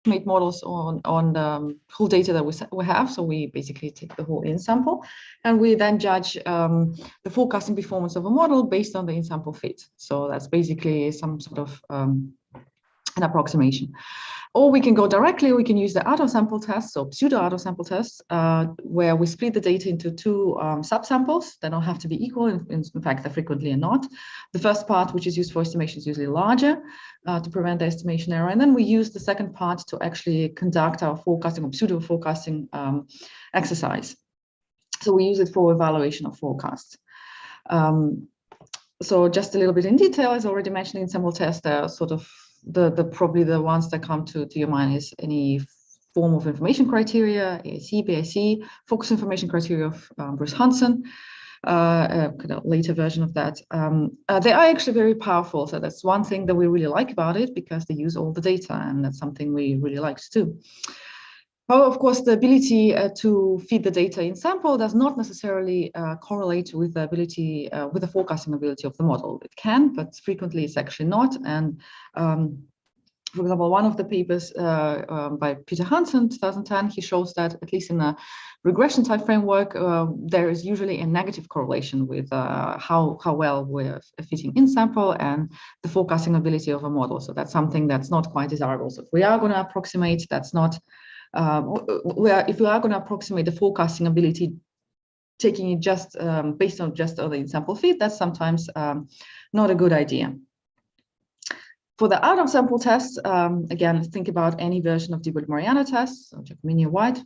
make models on the whole data that we have. So we basically take the whole in-sample, and we then judge the forecasting performance of a model based on the in-sample fit. So that's basically some sort of an approximation. Or we can go directly, we can use the auto-sample test, so pseudo-auto-sample tests, where we split the data into two subsamples. They don't have to be equal. In fact, they frequently are not. The first part, which is used for estimation, is usually larger to prevent the estimation error. And then we use the second part to actually conduct our forecasting or pseudo-forecasting exercise. So we use it for evaluation of forecasts. So just a little bit in detail, as already mentioned in sample test, there are sort of probably the ones that come to your mind is any form of information criteria, AIC, BIC, focus information criteria of Bruce Hansen, kind of later version of that. They are actually very powerful. So that's one thing that we really like about it, because they use all the data, and that's something we really like to do. However, of course, the ability to feed the data in sample does not necessarily correlate with the ability, with the forecasting ability of the model. It can, but frequently it's actually not. And for example, one of the papers by Peter Hansen, 2010, he shows that at least in a regression type framework, there is usually a negative correlation with how well we're fitting in sample and the forecasting ability of a model. So that's something that's not quite desirable. So if we are going to approximate, that's not if we are going to approximate the forecasting ability, taking it just based on just the in-sample fit, that's sometimes not a good idea. For the out-of-sample test, again, think about any version of Debord-Mariano tests, so Giacomini or White,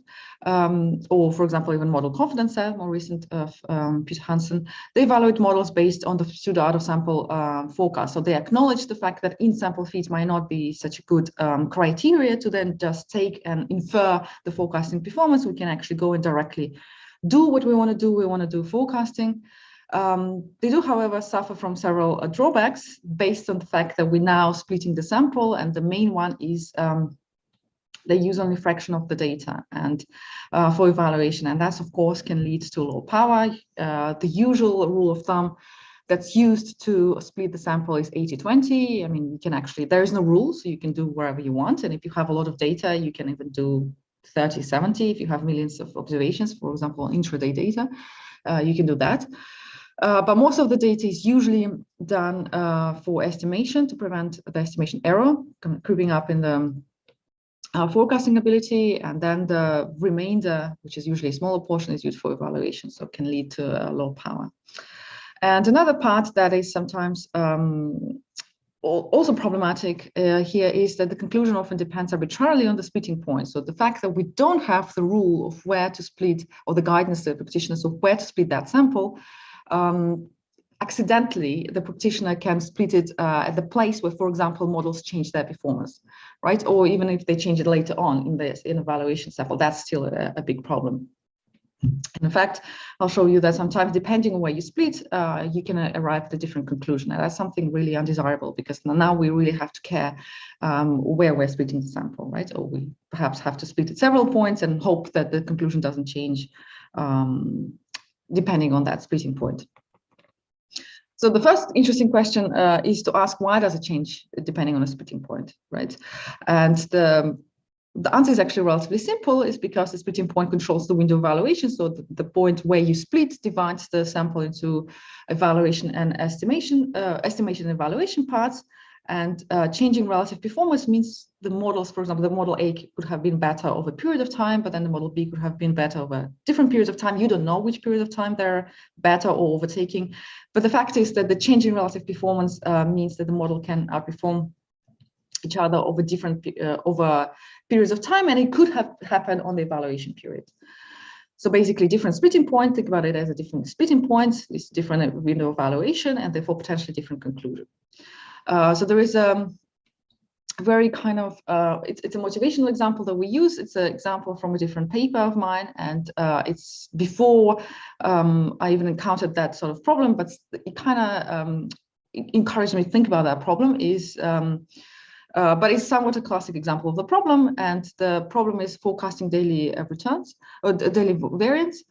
or for example, even model confidence set, more recent of Peter Hansen. They evaluate models based on the pseudo out-of-sample forecast. So they acknowledge the fact that in-sample fit might not be such a good criteria to then just take and infer the forecasting performance. We can actually go and directly do what we want to do. We want to do forecasting. They do, however, suffer from several drawbacks based on the fact that we're now splitting the sample, and the main one is they use only a fraction of the data and for evaluation, and that, of course, can lead to low power. The usual rule of thumb that's used to split the sample is 80-20. I mean, you can actually, there is no rule, so you can do wherever you want, and if you have a lot of data, you can even do 30-70. If you have millions of observations, for example, intraday data, you can do that. But most of the data is usually done for estimation to prevent the estimation error creeping up in the forecasting ability, and then the remainder, which is usually a smaller portion, is used for evaluation, so it can lead to low power. And another part that is sometimes also problematic here is that the conclusion often depends arbitrarily on the splitting point. So the fact that we don't have the rule of where to split, or the guidance to the practitioners of where to split that sample, accidentally the practitioner can split it at the place where, for example, models change their performance, right? Or even if they change it later on in the evaluation sample, that's still a big problem. In fact, I'll show you that sometimes, depending on where you split, you can arrive at a different conclusion. And that's something really undesirable, because now we really have to care where we're splitting the sample, right? Or we perhaps have to split at several points and hope that the conclusion doesn't change depending on that splitting point. So the first interesting question is to ask, why does it change depending on a splitting point, right? And the answer is actually relatively simple. Is because the splitting point controls the window evaluation. So the point where you split divides the sample into evaluation and estimation and evaluation parts. And changing relative performance means the models, for example, the model A could have been better over a period of time, but then the model B could have been better over different periods of time. You don't know which period of time they're better or overtaking. But the fact is that the change in relative performance means that the model can outperform each other over different over periods of time, and it could have happened on the evaluation period. So basically, different splitting point, think about it as a different splitting point, it's different window evaluation, and therefore potentially different conclusion. So there is a very kind of, it's a motivational example that we use. It's an example from a different paper of mine, and it's before I even encountered that sort of problem, but it kind of encouraged me to think about that problem. But it's somewhat a classic example of the problem, and the problem is forecasting daily returns, or daily variance.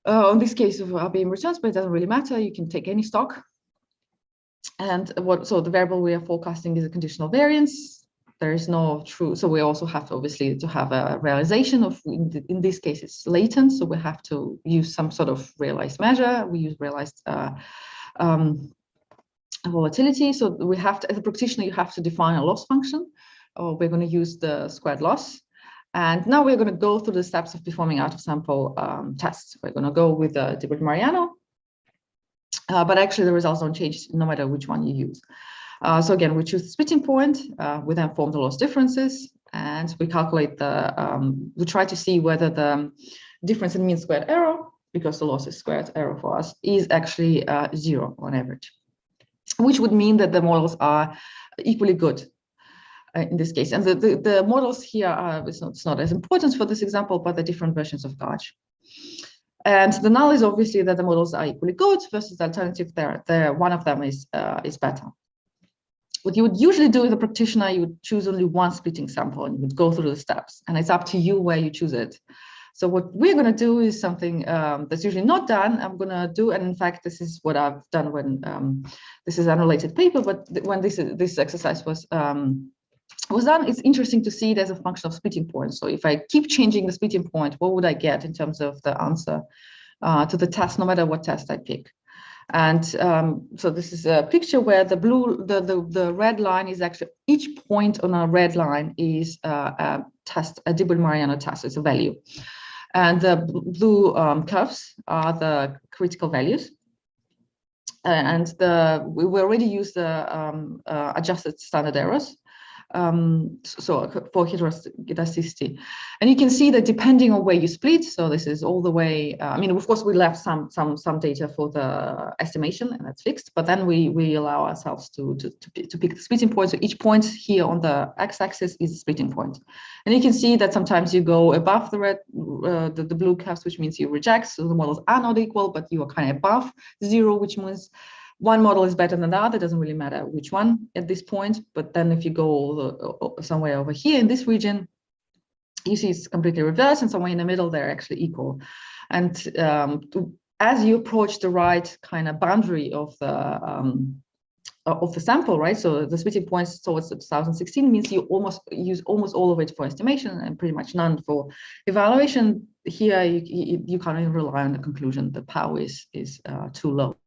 In this case of RBM returns, but it doesn't really matter. You can take any stock. And so the variable we are forecasting is a conditional variance. There is no true. So we also have to obviously to have a realization of, in this case, it's latent. So we have to use some sort of realized measure. We use realized volatility. So we have to, as a practitioner, you have to define a loss function. We're going to use the squared loss. And now we're going to go through the steps of performing out of sample tests. We're going to go with the Di Mariano, but actually the results don't change no matter which one you use. So again, we choose the splitting point. We then form the loss differences, and we calculate the. We try to see whether the difference in mean squared error, because the loss is squared error for us, is actually 0 on average, which would mean that the models are equally good in this case. And the models here are, it's not as important for this example, but the different versions of Gauge. And the null is obviously that the models are equally good versus the alternative there one of them is better. What you would usually do as a practitioner, you would choose only one splitting sample and you would go through the steps, and it's up to you where you choose it. So what we're going to do is something that's usually not done. I'm going to do, and in fact, this is what I've done when this is an unrelated paper, but when this exercise was done, it's interesting to see it as a function of splitting point. So if I keep changing the splitting point, what would I get in terms of the answer to the test, no matter what test I pick? And so this is a picture where the red line is actually, each point on a red line is a test, a Di Mariano test. It's a value. And the blue curves are the critical values. And we already use the adjusted standard errors. So for heteroscedasticity, and you can see that depending on where you split, so this is all the way, I mean, of course we left some data for the estimation, and that's fixed, but then we allow ourselves to pick the splitting point. So each point here on the x-axis is a splitting point, and you can see that sometimes you go above the red, the blue curves, which means you reject, so the models are not equal, but you are kind of above 0, which means one model is better than the other. It doesn't really matter which one at this point. But then if you go somewhere over here in this region, you see it's completely reversed, and somewhere in the middle, they're actually equal. And as you approach the right kind of boundary of the sample, right? So the splitting points towards 2016 means you use almost all of it for estimation and pretty much none for evaluation. Here, you can't even rely on the conclusion that power is too low.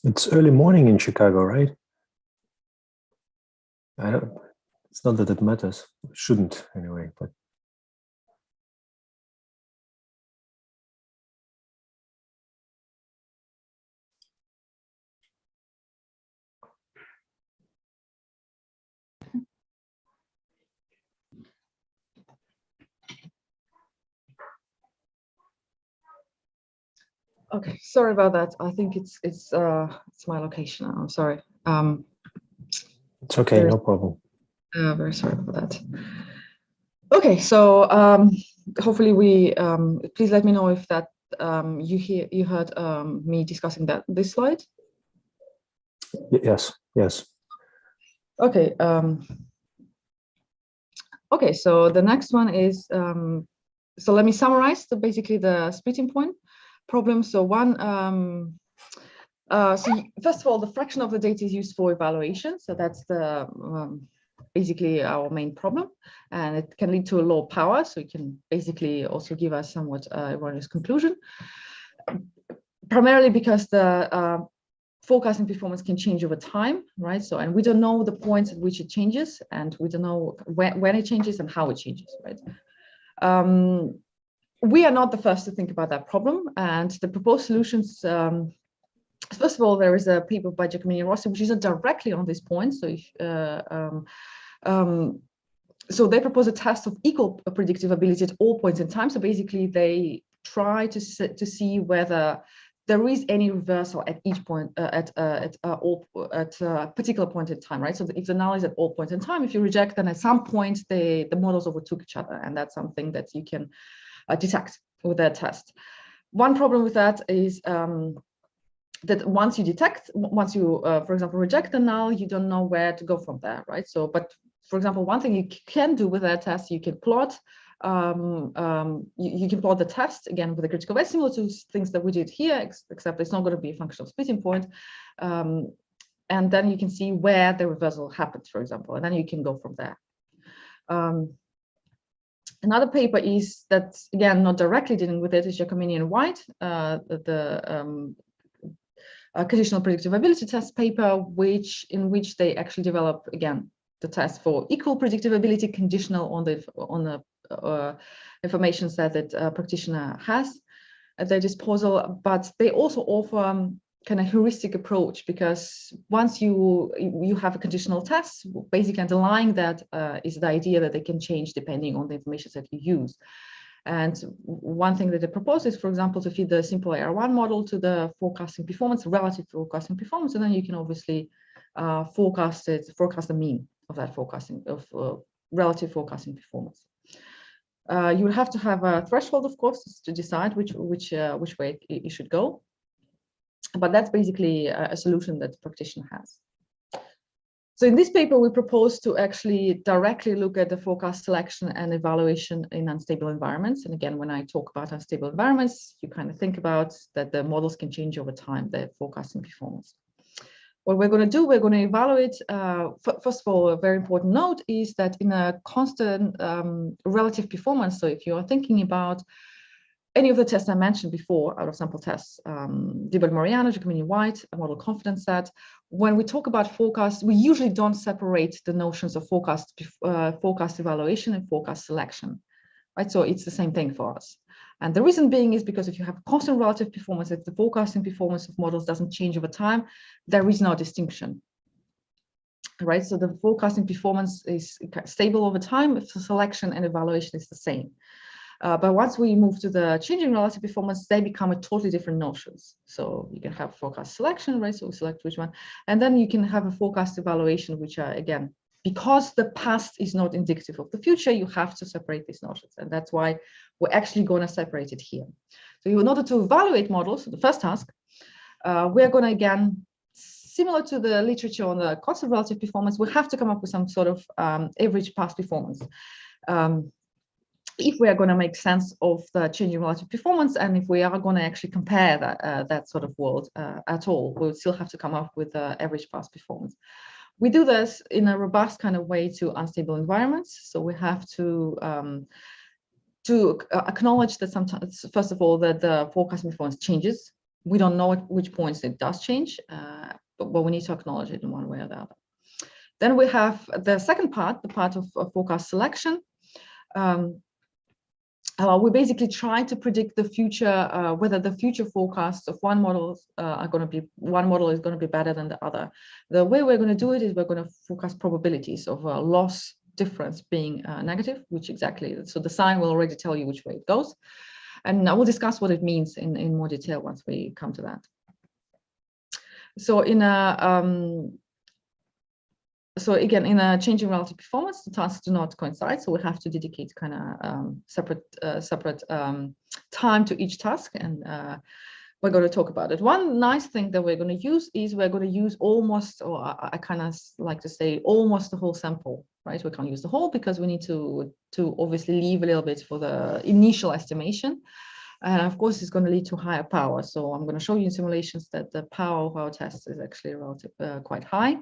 It's early morning in Chicago, right? It's not that it matters. It shouldn't anyway, but. Okay, sorry about that. I think it's my location. I'm sorry. It's okay, no problem. Very sorry about that. Okay, so hopefully we please let me know if that you heard me discussing this slide. Yes. Okay. Okay, so the next one is, so let me summarize basically the splitting point problem. So first of all, the fraction of the data is used for evaluation. So that's the basically our main problem, and it can lead to a low power. So it can basically also give us somewhat erroneous conclusion, primarily because the forecasting performance can change over time, right? So, and we don't know the points at which it changes, and we don't know when it changes and how it changes, right? We are not the first to think about that problem, and the proposed solutions. First of all, there is a paper by Giacomini and Rossi, which isn't directly on this point. So, so they propose a test of equal predictive ability at all points in time. So basically, they try to see whether there is any reversal at each point at a particular point in time, right? So if the null is at all points in time, if you reject, then at some point the models overtook each other, and that's something that you can detect with that test. One problem with that is that once you, for example, reject the null, you don't know where to go from there, right? So, but for example, one thing you can do with that test, you can plot. You can plot the test again with a critical weight, similar to things that we did here, except it's not going to be a functional splitting point. And then you can see where the reversal happens, for example, and then you can go from there. Another paper is that, again, not directly dealing with it, is Giacomini and White, conditional predictive ability test paper, in which they actually develop, again, the test for equal predictive ability conditional on the information set that a practitioner has at their disposal. But they also offer kind of heuristic approach, because once you have a conditional test, basically underlying that is the idea that they can change depending on the information that you use. And one thing that they propose is, for example, to feed the simple AR1 model to the forecasting performance, relative forecasting performance, and then you can obviously forecast the mean of that forecasting relative forecasting performance. You will have to have a threshold, of course, to decide which way it should go. But that's basically a solution that the practitioner has. So in this paper, we propose to actually directly look at the forecast selection and evaluation in unstable environments. And again, when I talk about unstable environments, you kind of think about that the models can change over time, their forecasting performance. What we're going to do, we're going to evaluate, first of all, a very important note is that in a constant relative performance, so if you are thinking about any of the tests I mentioned before, out of sample tests, Dibble-Mariano, Giacomini-White, a model confidence set, when we talk about forecast, we usually don't separate the notions of forecast evaluation and forecast selection, right? So it's the same thing for us. And the reason being is because if you have constant relative performance, if the forecasting performance of models doesn't change over time, there is no distinction, right? So the forecasting performance is stable over time if the selection and evaluation is the same. But once we move to the changing relative performance, they become a totally different notions. So you can have forecast selection, right? So we select which one, and then you can have a forecast evaluation, which are, again, because the past is not indicative of the future, you have to separate these notions. And that's why we're actually going to separate it here. So in order to evaluate models, so the first task, we're going to, again, similar to the literature on the constant relative performance, we have to come up with some sort of average past performance. If we are going to make sense of the changing relative performance, and if we are going to actually compare that sort of world at all, we'll still have to come up with average past performance. We do this in a robust kind of way to unstable environments. So we have to acknowledge that sometimes, first of all, that the forecasting performance changes. We don't know at which points it does change, but we need to acknowledge it in one way or the other. Then we have the second part, the part of forecast selection. We basically try to predict the future, whether the future forecasts of one model is going to be better than the other. The way we're going to do it is we're going to forecast probabilities of a loss difference being negative, which exactly, so the sign will already tell you which way it goes. And I will discuss what it means in more detail once we come to that. So so again, in a changing relative performance, the tasks do not coincide, so we have to dedicate kind of separate time to each task. And we're going to talk about it. One nice thing that we're going to use is we're going to use almost, or I kind of like to say almost the whole sample, right? We can't use the whole because we need to obviously leave a little bit for the initial estimation. And of course, it's going to lead to higher power. So I'm going to show you in simulations that the power of our tests is actually relative, quite high.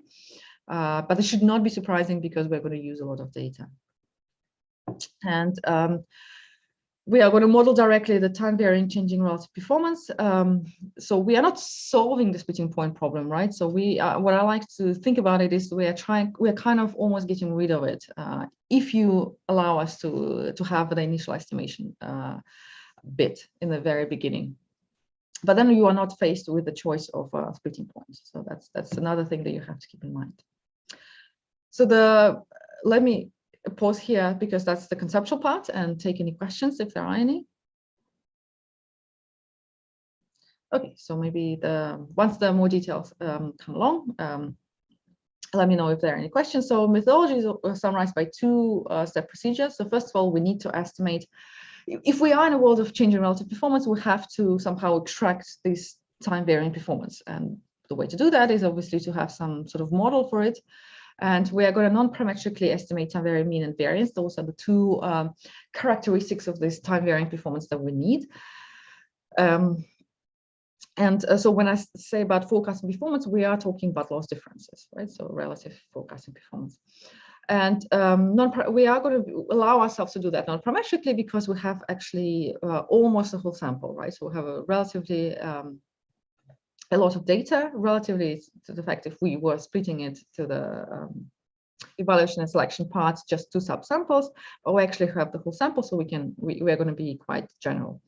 But it should not be surprising because we're going to use a lot of data. And we are going to model directly the time varying changing relative performance. So we are not solving the splitting point problem, right? So what I like to think about it is we're kind of almost getting rid of it if you allow us to have the initial estimation bit in the very beginning. But then you are not faced with the choice of splitting points. So that's another thing that you have to keep in mind. So let me pause here because that's the conceptual part and take any questions if there are any. Okay, so maybe once the more details come along, let me know if there are any questions. So methodology is summarized by two-step procedures. So first of all, we need to estimate, if we are in a world of changing relative performance, we have to somehow extract this time varying performance. And the way to do that is obviously to have some sort of model for it. And we are going to non-parametrically estimate time varying mean and variance. Those are the two characteristics of this time varying performance that we need. So when I say about forecasting performance, we are talking about loss differences, right? So relative forecasting performance. And we are going to allow ourselves to do that non-parametrically because we have actually almost the whole sample, right? So we have a relatively a lot of data relatively to the fact if we were splitting it to the evaluation and selection parts, just two subsamples, but we actually have the whole sample, so we are going to be quite general.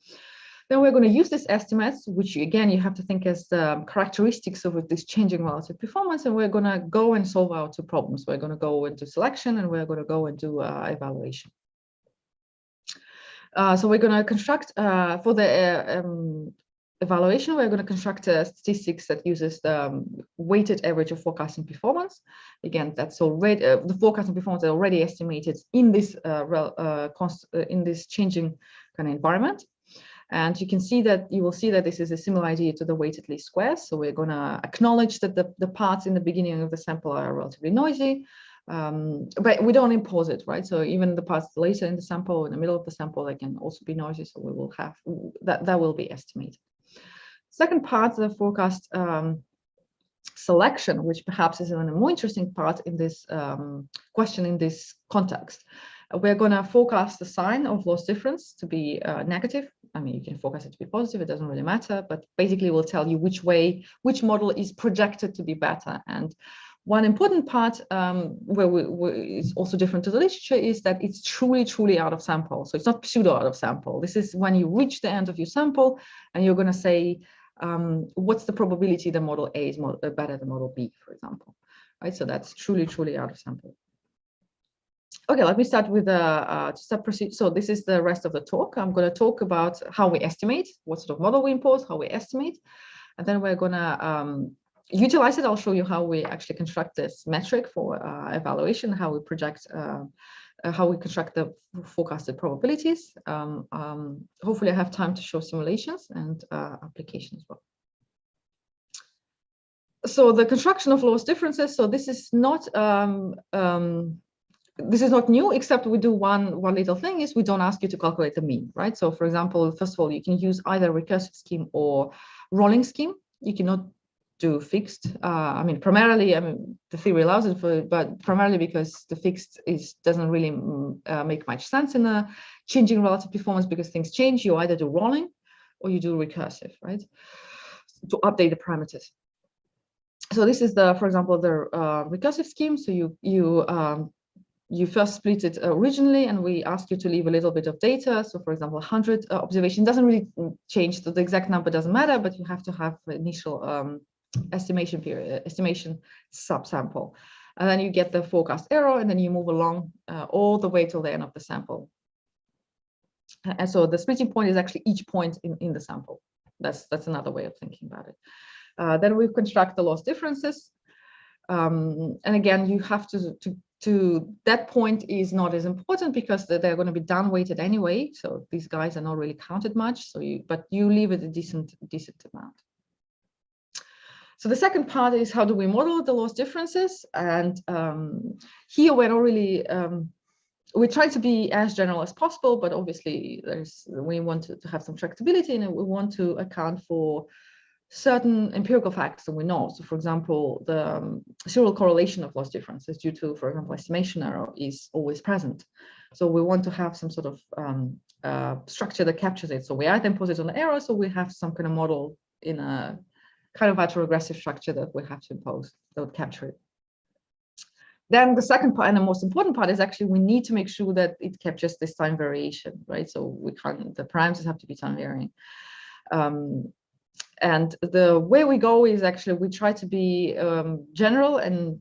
Then we're going to use these estimates, which again you have to think as the characteristics of this changing relative performance, and we're going to go and solve our two problems. We're going to go into selection and we're going to go and do evaluation. So we're going to construct for the evaluation, we're going to construct statistics that uses the weighted average of forecasting performance. Again, that's already the forecasting performance is already estimated in this changing kind of environment. And you will see that this is a similar idea to the weighted least squares. So we're going to acknowledge that the parts in the beginning of the sample are relatively noisy, but we don't impose it, right? So even the parts later in the sample, in the middle of the sample, they can also be noisy. So we will have that will be estimated. Second part, the forecast selection, which perhaps is even a more interesting part in this question in this context. We're going to forecast the sign of loss difference to be negative. I mean, you can forecast it to be positive, it doesn't really matter, but basically we'll tell you which model is projected to be better. And one important part where is also different to the literature is that it's truly out of sample. So it's not pseudo out of sample. This is when you reach the end of your sample and you're going to say, what's the probability the model A is better than model B, for example, right? So that's truly out of sample. Okay, let me start with the step procedure. So this is the rest of the talk. I'm going to talk about how we estimate, what sort of model we impose, how we estimate, and then we're going to utilize it. I'll show you how we actually construct this metric for evaluation, how we project, how we construct the forecasted probabilities. Hopefully I have time to show simulations and application as well. So the construction of loss differences. So this is not new, except we do one little thing is we don't ask you to calculate the mean, right? So for example, first of all, you can use either recursive scheme or rolling scheme. You cannot do fixed. I mean, primarily, the theory allows it for, but primarily because the fixed doesn't really make much sense in a changing relative performance because things change. You either do rolling or you do recursive, right? To update the parameters. So this is for example, the recursive scheme. So you first split it originally, and we ask you to leave a little bit of data. So for example, 100 observation doesn't really change. So the exact number doesn't matter, but you have to have initial estimation period, estimation subsample. And then you get the forecast error, and then you move along all the way till the end of the sample. And so the splitting point is actually each point in the sample. That's another way of thinking about it. Then we construct the loss differences. And again, you have to to that point is not as important because they're going to be down weighted anyway. So these guys are not really counted much. So but you leave it a decent amount. So the second part is how do we model the loss differences? And here we're not really, we try to be as general as possible, but obviously we want to have some tractability, and we want to account for certain empirical facts that we know. So for example, the serial correlation of loss differences due to, for example, estimation error is always present. So we want to have some sort of structure that captures it. So we either impose it on the error, so we have some kind of model in a kind of autoregressive structure that we have to impose that would capture it. Then the second part and the most important part is actually we need to make sure that it captures this time variation, right? So we can't, the parameters have to be time varying. And the way we go is actually we try to be general and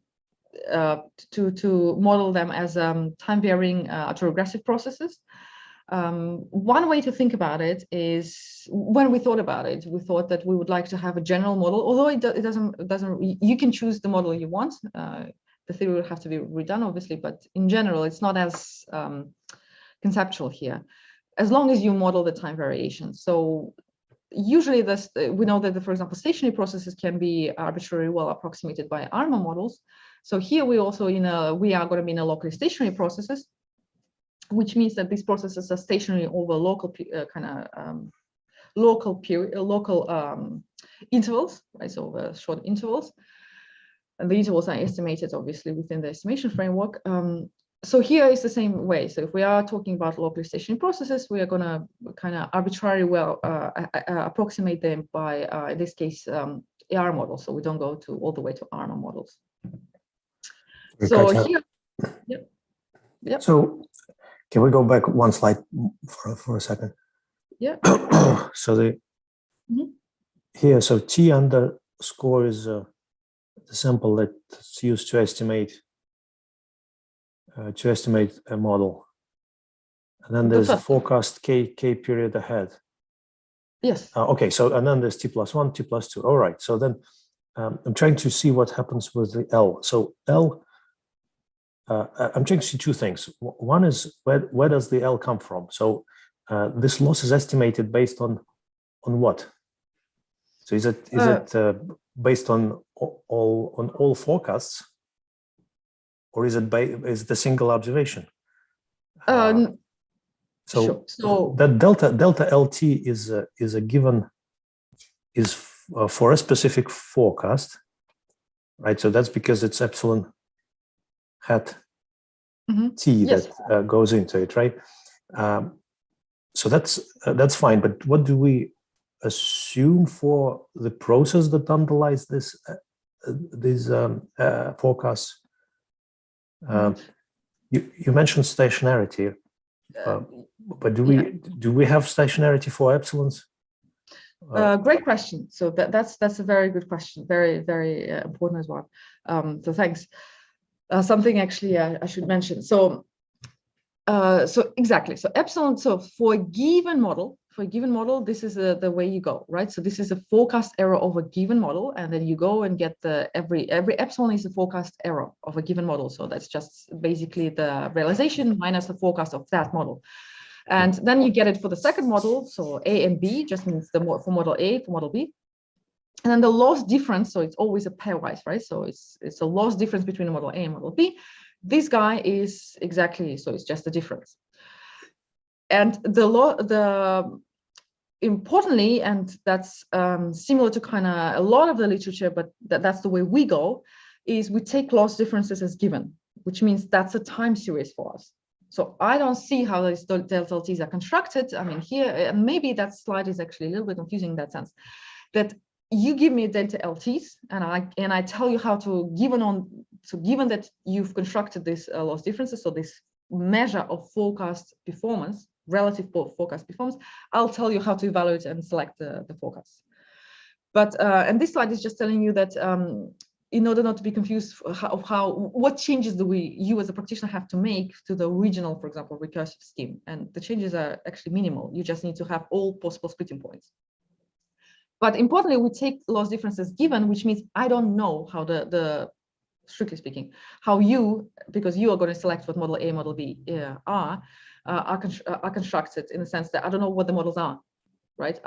to model them as time varying autoregressive processes. One way to think about it is when we thought about it, we thought that we would like to have a general model, although it doesn't, you can choose the model you want. The theory will have to be redone, obviously, but in general, it's not as conceptual here, as long as you model the time variation. So usually we know that, for example, stationary processes can be arbitrarily well approximated by ARMA models. So here we also, we are going to be in a locally stationary processes, which means that these processes are stationary over local intervals, right? So over short intervals. And the intervals are estimated, obviously, within the estimation framework. So here is the same way. So if we are talking about locally stationary processes, we are going to kind of arbitrarily approximate them by, in this case, AR models. So we don't go all the way to ARMA models. So here, yep. So can we go back one slide for a second? Yeah. So here, so T underscore is the sample that's used to estimate a model, and then there's a forecast k period ahead. Yes. Okay. So and then there's T+1, T+2. All right. So then I'm trying to see what happens with the L. So L. I'm trying to see two things. One is where does the L come from? So this loss is estimated based on what? So is it based on all forecasts, or is it is the single observation? Sure. So that delta LT is a given, is for a specific forecast, right? So that's because it's epsilon hat T that goes into it, right? So that's fine. But what do we assume for the process that underlies these forecasts? You mentioned stationarity, but do we have stationarity for epsilons? Great question. So that's a very good question. Very, very important as well. So thanks. Something actually I should mention. So exactly. So epsilon. So for a given model, this is the way you go, right? So this is a forecast error of a given model, and then you go and get every epsilon is a forecast error of a given model. So that's just basically the realization minus the forecast of that model. And then you get it for the second model. So A and B just means for model A, for model B. And then the loss difference, so it's always a pairwise, right? So it's a loss difference between the model A and model B. This guy is exactly, so it's just the difference. And importantly, and that's similar to kind of a lot of the literature, but that's the way we go, is we take loss differences as given, which means that's a time series for us. So I don't see how these delta LTs are constructed. I mean, here, maybe that slide is actually a little bit confusing in that sense, that you give me delta LTs and I tell you how to, given that you've constructed this loss differences, so this measure of forecast performance, relative forecast performance, I'll tell you how to evaluate and select the forecasts. But and this slide is just telling you that in order not to be confused what changes do you as a practitioner have to make to the original, for example, recursive scheme, and the changes are actually minimal. You just need to have all possible splitting points. But importantly, we take loss differences given, which means I don't know how the strictly speaking, how you, because you are going to select what model A, model B are constructed in the sense that I don't know what the models are, right?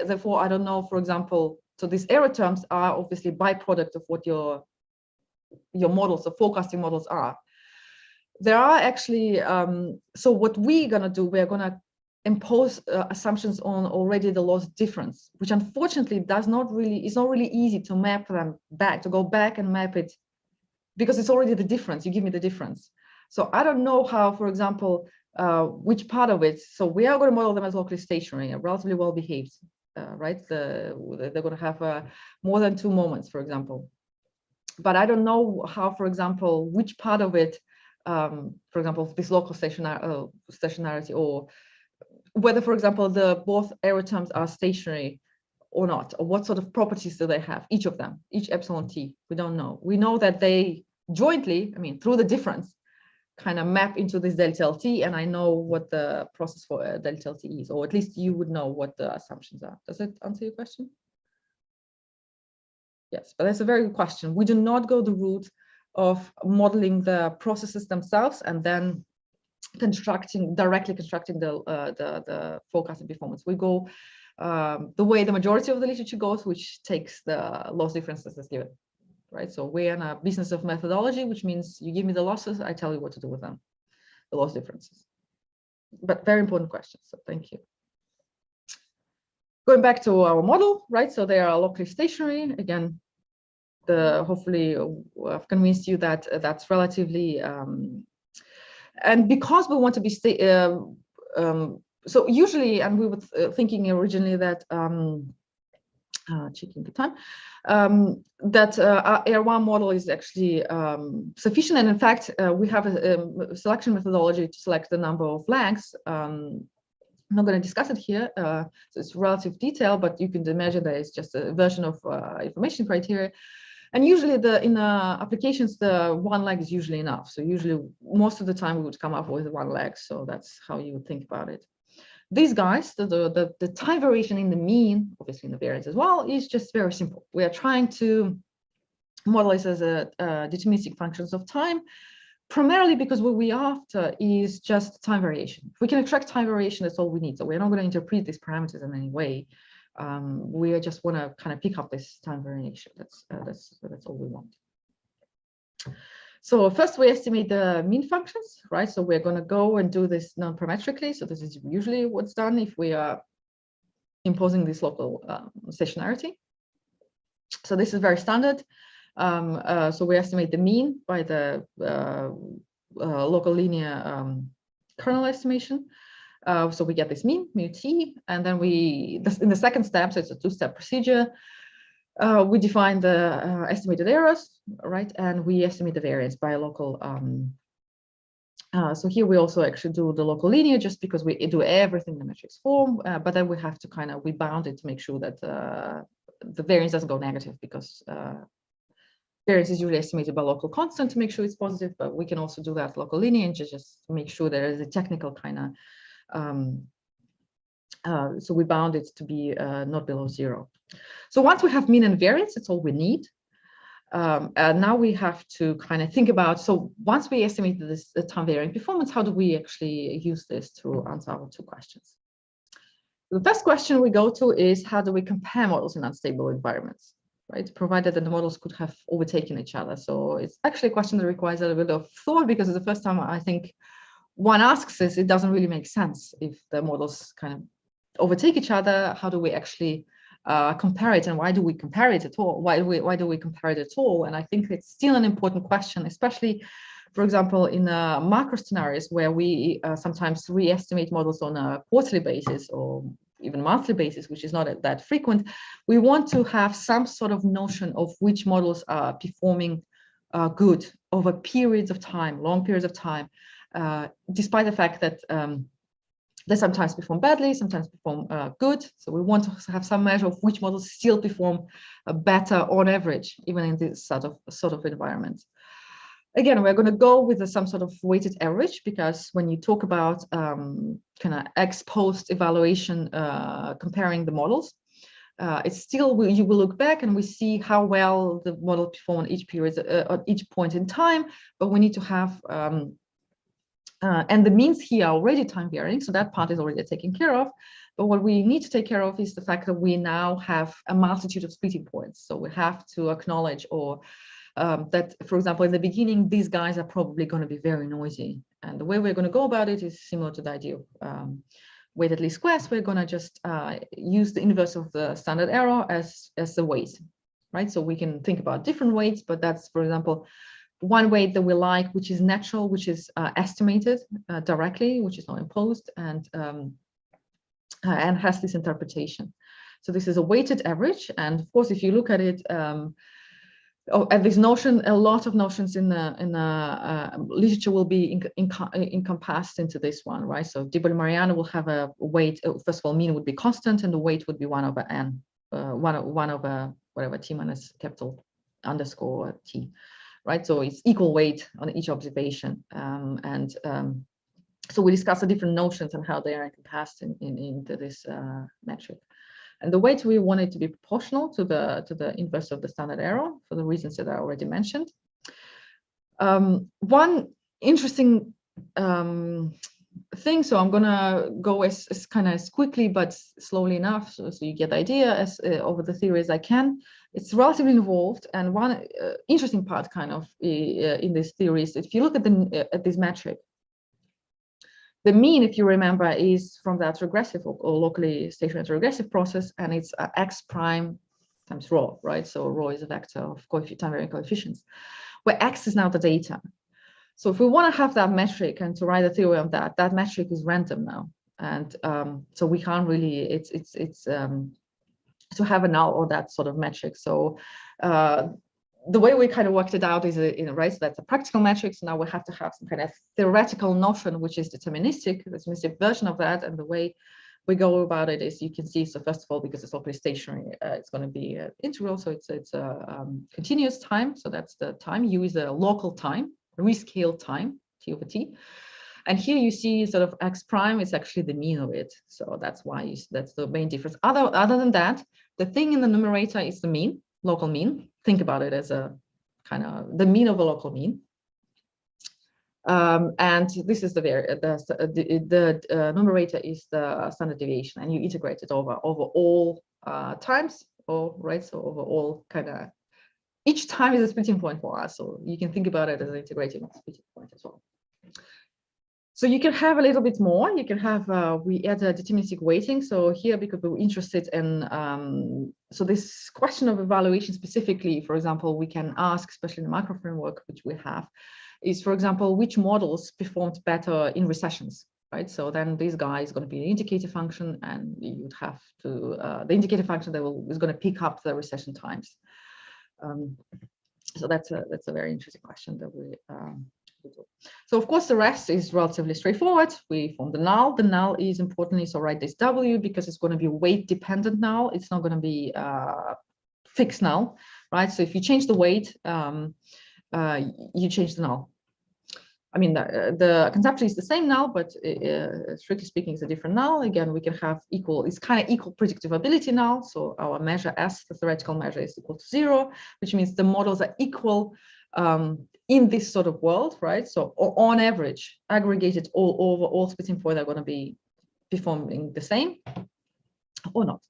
Therefore, I don't know, for example, so these error terms are obviously byproduct of what your models, the forecasting models are. There are actually, so what we're going to do, we're going to impose assumptions on already the loss difference, which unfortunately it's not really easy to map them back, to go back and map it, because it's already the difference. You give me the difference. So I don't know how, for example, which part of it. So we are going to model them as locally stationary, relatively well behaved, right? They're going to have more than 2 moments, for example. But I don't know how, for example, which part of it, for example, this local stationarity, or whether, for example, both error terms are stationary or not, or what sort of properties do they have, each of them, each epsilon t, we don't know. We know that they jointly, I mean, through the difference, kind of map into this delta LT, and I know what the process for delta LT is, or at least you would know what the assumptions are. Does it answer your question? Yes, but that's a very good question. We do not go the route of modeling the processes themselves and then directly constructing the forecasting performance. We go the way the majority of the literature goes, which takes the loss differences as given, right? So we're in a business of methodology, which means you give me the losses, I tell you what to do with them, the loss differences. But very important question, so thank you. Going back to our model, right? So they are locally stationary. Again, hopefully I've convinced you that that's relatively, and because we want to be so usually, and we were thinking originally that checking the time, that our AR1 model is actually sufficient, and in fact we have a selection methodology to select the number of lengths. I'm not going to discuss it here, so it's relative detail, but you can imagine that it's just a version of information criteria. And usually in applications, the 1 leg is usually enough. So usually most of the time we would come up with 1 leg. So that's how you would think about it. These guys, the time variation in the mean, obviously in the variance as well, is just very simple. We are trying to model this as a deterministic functions of time, primarily because what we are after is just time variation. If we can extract time variation, that's all we need. So we're not going to interpret these parameters in any way. We just want to kind of pick up this time variation. That's all we want. So first we estimate the mean functions, right? So we're going to go and do this non-parametrically. So this is usually what's done if we are imposing this local stationarity. So this is very standard. So we estimate the mean by the local linear kernel estimation. So we get this mean, mu t, and then in the second step, so it's a 2-step procedure, we define the estimated errors, right? And we estimate the variance by a local. So here we also actually do the local linear just because we do everything in the matrix form, but then we have to we bound it to make sure that the variance doesn't go negative, because variance is usually estimated by local constant to make sure it's positive, but we can also do that local linear and just make sure there is a technical kind of, so we bound it to be not below 0. So once we have mean and variance, that's all we need. And now we have to kind of think about, so once we estimate this time varying performance, how do we actually use this to answer our 2 questions? The first question we go to is, how do we compare models in unstable environments, right? Provided that the models could have overtaken each other. So it's actually a question that requires a little bit of thought, because it's the first time I think one asks this, it doesn't really make sense if the models kind of overtake each other. How do we actually compare it, and why do we compare it at all? Why do we compare it at all? And I think it's still an important question, especially, for example, in macro scenarios where we sometimes re-estimate models on a quarterly basis or even monthly basis, which is not that frequent. We want to have some sort of notion of which models are performing good over periods of time, long periods of time, despite the fact that they sometimes perform badly, sometimes perform good. So we want to have some measure of which models still perform better on average, even in this sort of environment. Again, we're going to go with some sort of weighted average, because when you talk about kind of ex post evaluation, comparing the models, it's still, you will look back and we see how well the model performed each period, at each point in time, but we need to have, and the means here are already time varying, so that part is already taken care of. But what we need to take care of is the fact that we now have a multitude of splitting points. So we have to acknowledge, or that, for example, in the beginning, these guys are probably going to be very noisy. And the way we're going to go about it is similar to the idea of weighted least squares. We're going to just use the inverse of the standard error as the weight, right? So we can think about different weights, but that's, for example, one weight that we like, which is natural, which is estimated directly, which is not imposed, and has this interpretation. So this is a weighted average. And of course, if you look at it, at this notion, a lot of notions in the literature will be encompassed into this one, right? So Di Mariano will have a weight. First of all, mean would be constant, and the weight would be 1 over n, 1 over whatever t minus capital underscore t, right? So it's equal weight on each observation, so we discuss the different notions and how they are encompassed into this metric. And the weight, we want it to be proportional to the inverse of the standard error for the reasons that I already mentioned. One interesting thing, so I'm gonna go as kind of as quickly but slowly enough, so you get the idea as over the theory as I can. It's relatively involved, and one interesting part kind of in this theory is if you look at this metric, the mean, if you remember, is from that regressive or locally stationary regressive process, and it's x prime times rho, right? So rho is a vector of time varying coefficients, where x is now the data. So if we want to have that metric and to write a theory on that, that metric is random now, and so we can't really. It's to have a null or that sort of metric. So the way we kind of worked it out is, right, so that's a practical metric. So now we have to have some kind of theoretical notion, which is deterministic version of that. And the way we go about it is, you can see, so first of all, because it's locally stationary, it's going to be integral. So it's a continuous time. So that's the time. U is a local time, rescaled time, t over t. And here you see sort of x prime is actually the mean of it. So that's why that's the main difference. Other than that, the thing in the numerator is the mean, local mean. Think about it as a kind of the mean of a local mean. And this is the numerator is the standard deviation, and you integrate it over all times, right? So over all kind of, each time is a splitting point for us. So you can think about it as an integrating splitting point as well. So you can have a little bit more. You can have, we add a deterministic weighting. So here, because we're interested in, so this question of evaluation specifically, for example, we can ask, especially in the macro framework, which we have, is, for example, which models performed better in recessions, right? So then this guy is going to be an indicator function, and you would have to, the indicator function that is going to pick up the recession times. So that's a very interesting question that we do. So of course the rest is relatively straightforward. We form the null. The null is importantly, so write this W because it's going to be weight dependent null. It's not going to be fixed null, right? So if you change the weight, you change the null. I mean, the conceptually is the same null, but strictly speaking, it's a different null. Again, we can have equal, it's kind of equal predictability null. So our measure S, the theoretical measure, is equal to 0, which means the models are equal in this sort of world, right? So on average, aggregated all over all splitting points are going to be performing the same or not.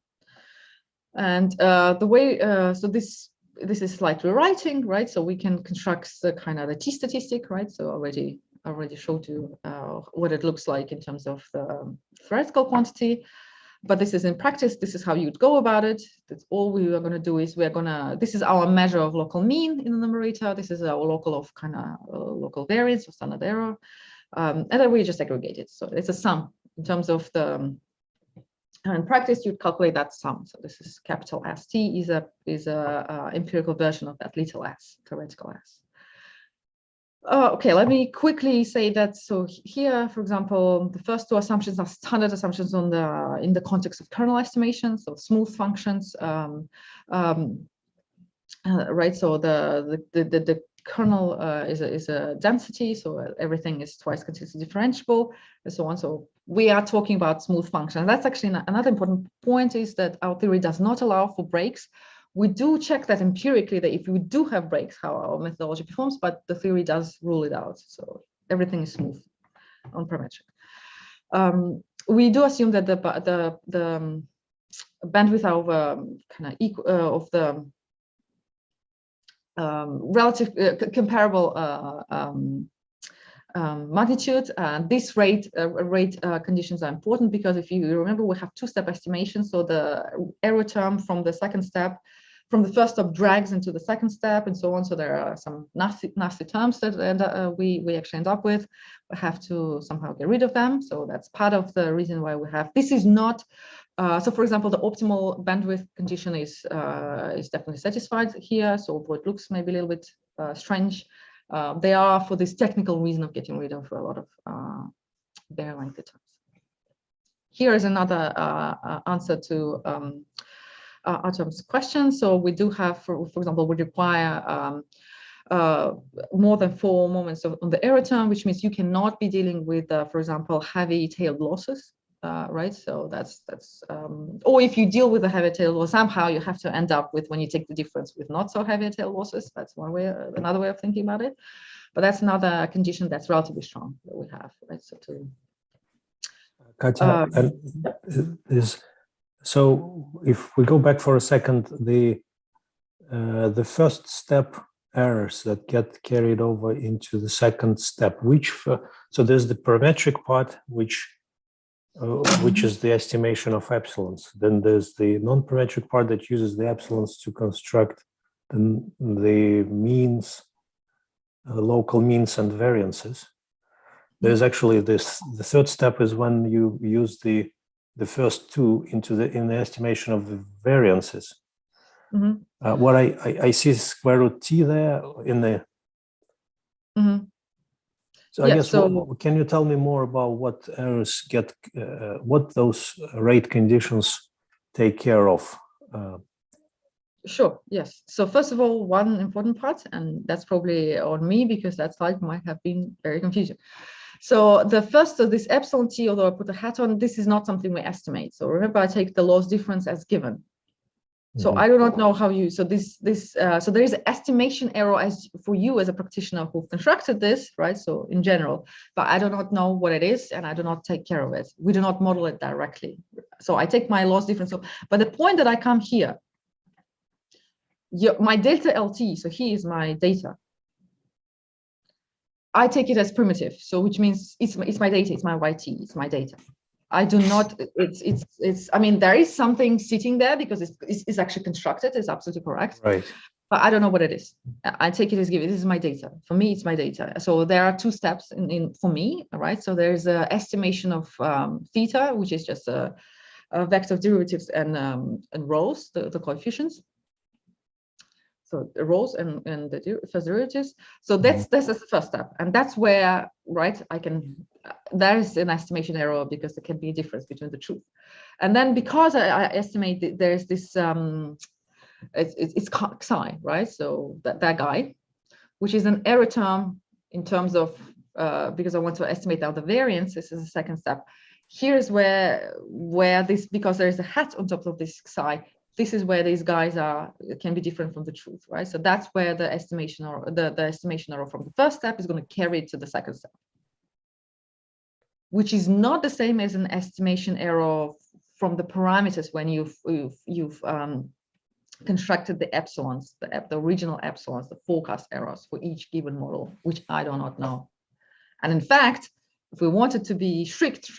And the way, so this is slight rewriting, right? So we can construct the kind of the t statistic, right? So already showed you what it looks like in terms of the theoretical quantity. But this is in practice, this is how you'd go about it. That's all we are going to do is this is our measure of local mean in the numerator. This is our local of kind of local variance or standard error. And then we just aggregate it. So it's a sum in terms of the, in practice, you'd calculate that sum. So this is capital ST is a empirical version of that little s, theoretical s. Okay, let me quickly say that. So here, for example, the first two assumptions are standard assumptions in the context of kernel estimation, so smooth functions, right? So the kernel is a density, so everything is twice continuously differentiable, and so on. So we are talking about smooth function. And that's actually another important point, is that our theory does not allow for breaks. We do check that empirically, that if we do have breaks, how our methodology performs, but the theory does rule it out. So everything is smooth on parametric. We do assume that the bandwidth of of the relative comparable magnitude. This rate conditions are important, because if you remember, we have two-step estimation. So the error term from the second step, from the first step, drags into the second step, and so on. So there are some nasty terms that we actually end up with. We have to somehow get rid of them. So that's part of the reason why we have. This is not. So, for example, the optimal bandwidth condition is definitely satisfied here. So, although it looks maybe a little bit strange, they are for this technical reason of getting rid of a lot of bare length terms. Here is another answer to Artem's question. So we do have, for example, we require more than 4 moments on the error term, which means you cannot be dealing with, for example, heavy tailed losses. Right, so that's or if you deal with a heavy tail loss, somehow you have to end up with, when you take the difference, with not so heavy tail losses. That's one way, another way of thinking about it. But that's another condition that's relatively strong that we have. Right, so to Katja, so if we go back for a second, the first step errors that get carried over into the second step, so there's the parametric part, which is the estimation of epsilons. Then there's the non-parametric part that uses the epsilons to construct the means, local means and variances. There's actually the third step is when you use the first two in the estimation of the variances. Mm-hmm. What I see square root t there in the. Mm-hmm. So I guess, can you tell me more about what errors get, what those rate conditions take care of? Sure, yes. So first of all, one important part, and that's probably on me because that slide might have been very confusing. So the first of this epsilon t, although I put a hat on, this is not something we estimate. So remember, I take the loss difference as given. So I do not know how you, so so there is an estimation error as for you as a practitioner who constructed this, right? So in general, but I do not know what it is, and I do not take care of it. We do not model it directly. So I take my loss difference. But the point that I come here, my delta LT, so here is my data. I take it as primitive, so which means it's my data, it's my YT, it's my data. I do not, I mean, there is something sitting there because it's actually constructed, it's absolutely correct. Right. But I don't know what it is. I take it as given. This is my data. For me, it's my data. So there are two steps for me, right? So there's an estimation of theta, which is just a vector of derivatives and rows, the coefficients. So the rows and the first derivatives. So that's the first step, and that's where, right, there is an estimation error because there can be a difference between the truth. And then because I estimate that there's this it's psi, right? So that guy, which is an error term in terms of because I want to estimate out the variance. This is the second step. Here's where this, because there's a hat on top of this psi. This is where these guys can be different from the truth, right? So that's where the estimation or the estimation error from the first step is going to carry it to the second step, which is not the same as an estimation error from the parameters when you've constructed the epsilons, the original epsilons, the forecast errors for each given model, which I do not know. And in fact, if we wanted to be strict,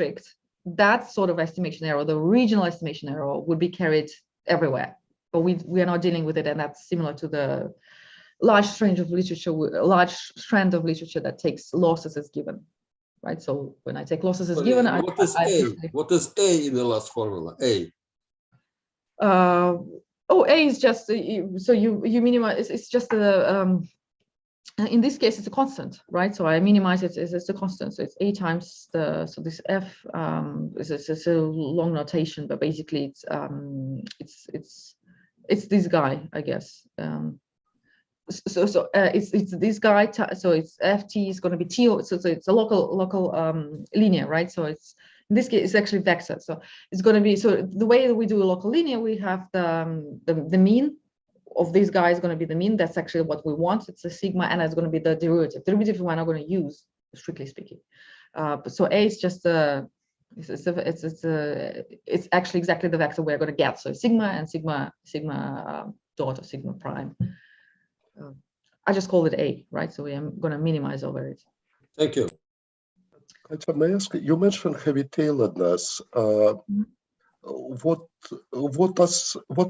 that sort of estimation error, the original estimation error, would be carried everywhere, but we are not dealing with it, and that's similar to the large strand of literature that takes losses as given, right? So when I take losses as given, what is A? What is A in the last formula? A. A is just so you minimize. It's just a in this case it's a constant, right? So I minimize it as it's a constant. So it's A times so this F it's a long notation, but basically it's this guy, I guess. it's this guy. So it's ft is going to be t. So it's a local linear, right? So it's in this case it's actually vector. So it's going to be, so the way that we do a local linear, we have the mean of this guy is going to be the mean. That's actually what we want. It's a sigma, and it's going to be the derivative. Derivative we're not going to use, strictly speaking. So a is just it's actually exactly the vector we're going to get. So sigma and sigma dot or sigma prime. I just called it a, right? So we are going to minimize over it. Thank you. Katja, may I ask, you mentioned heavy tailoredness. What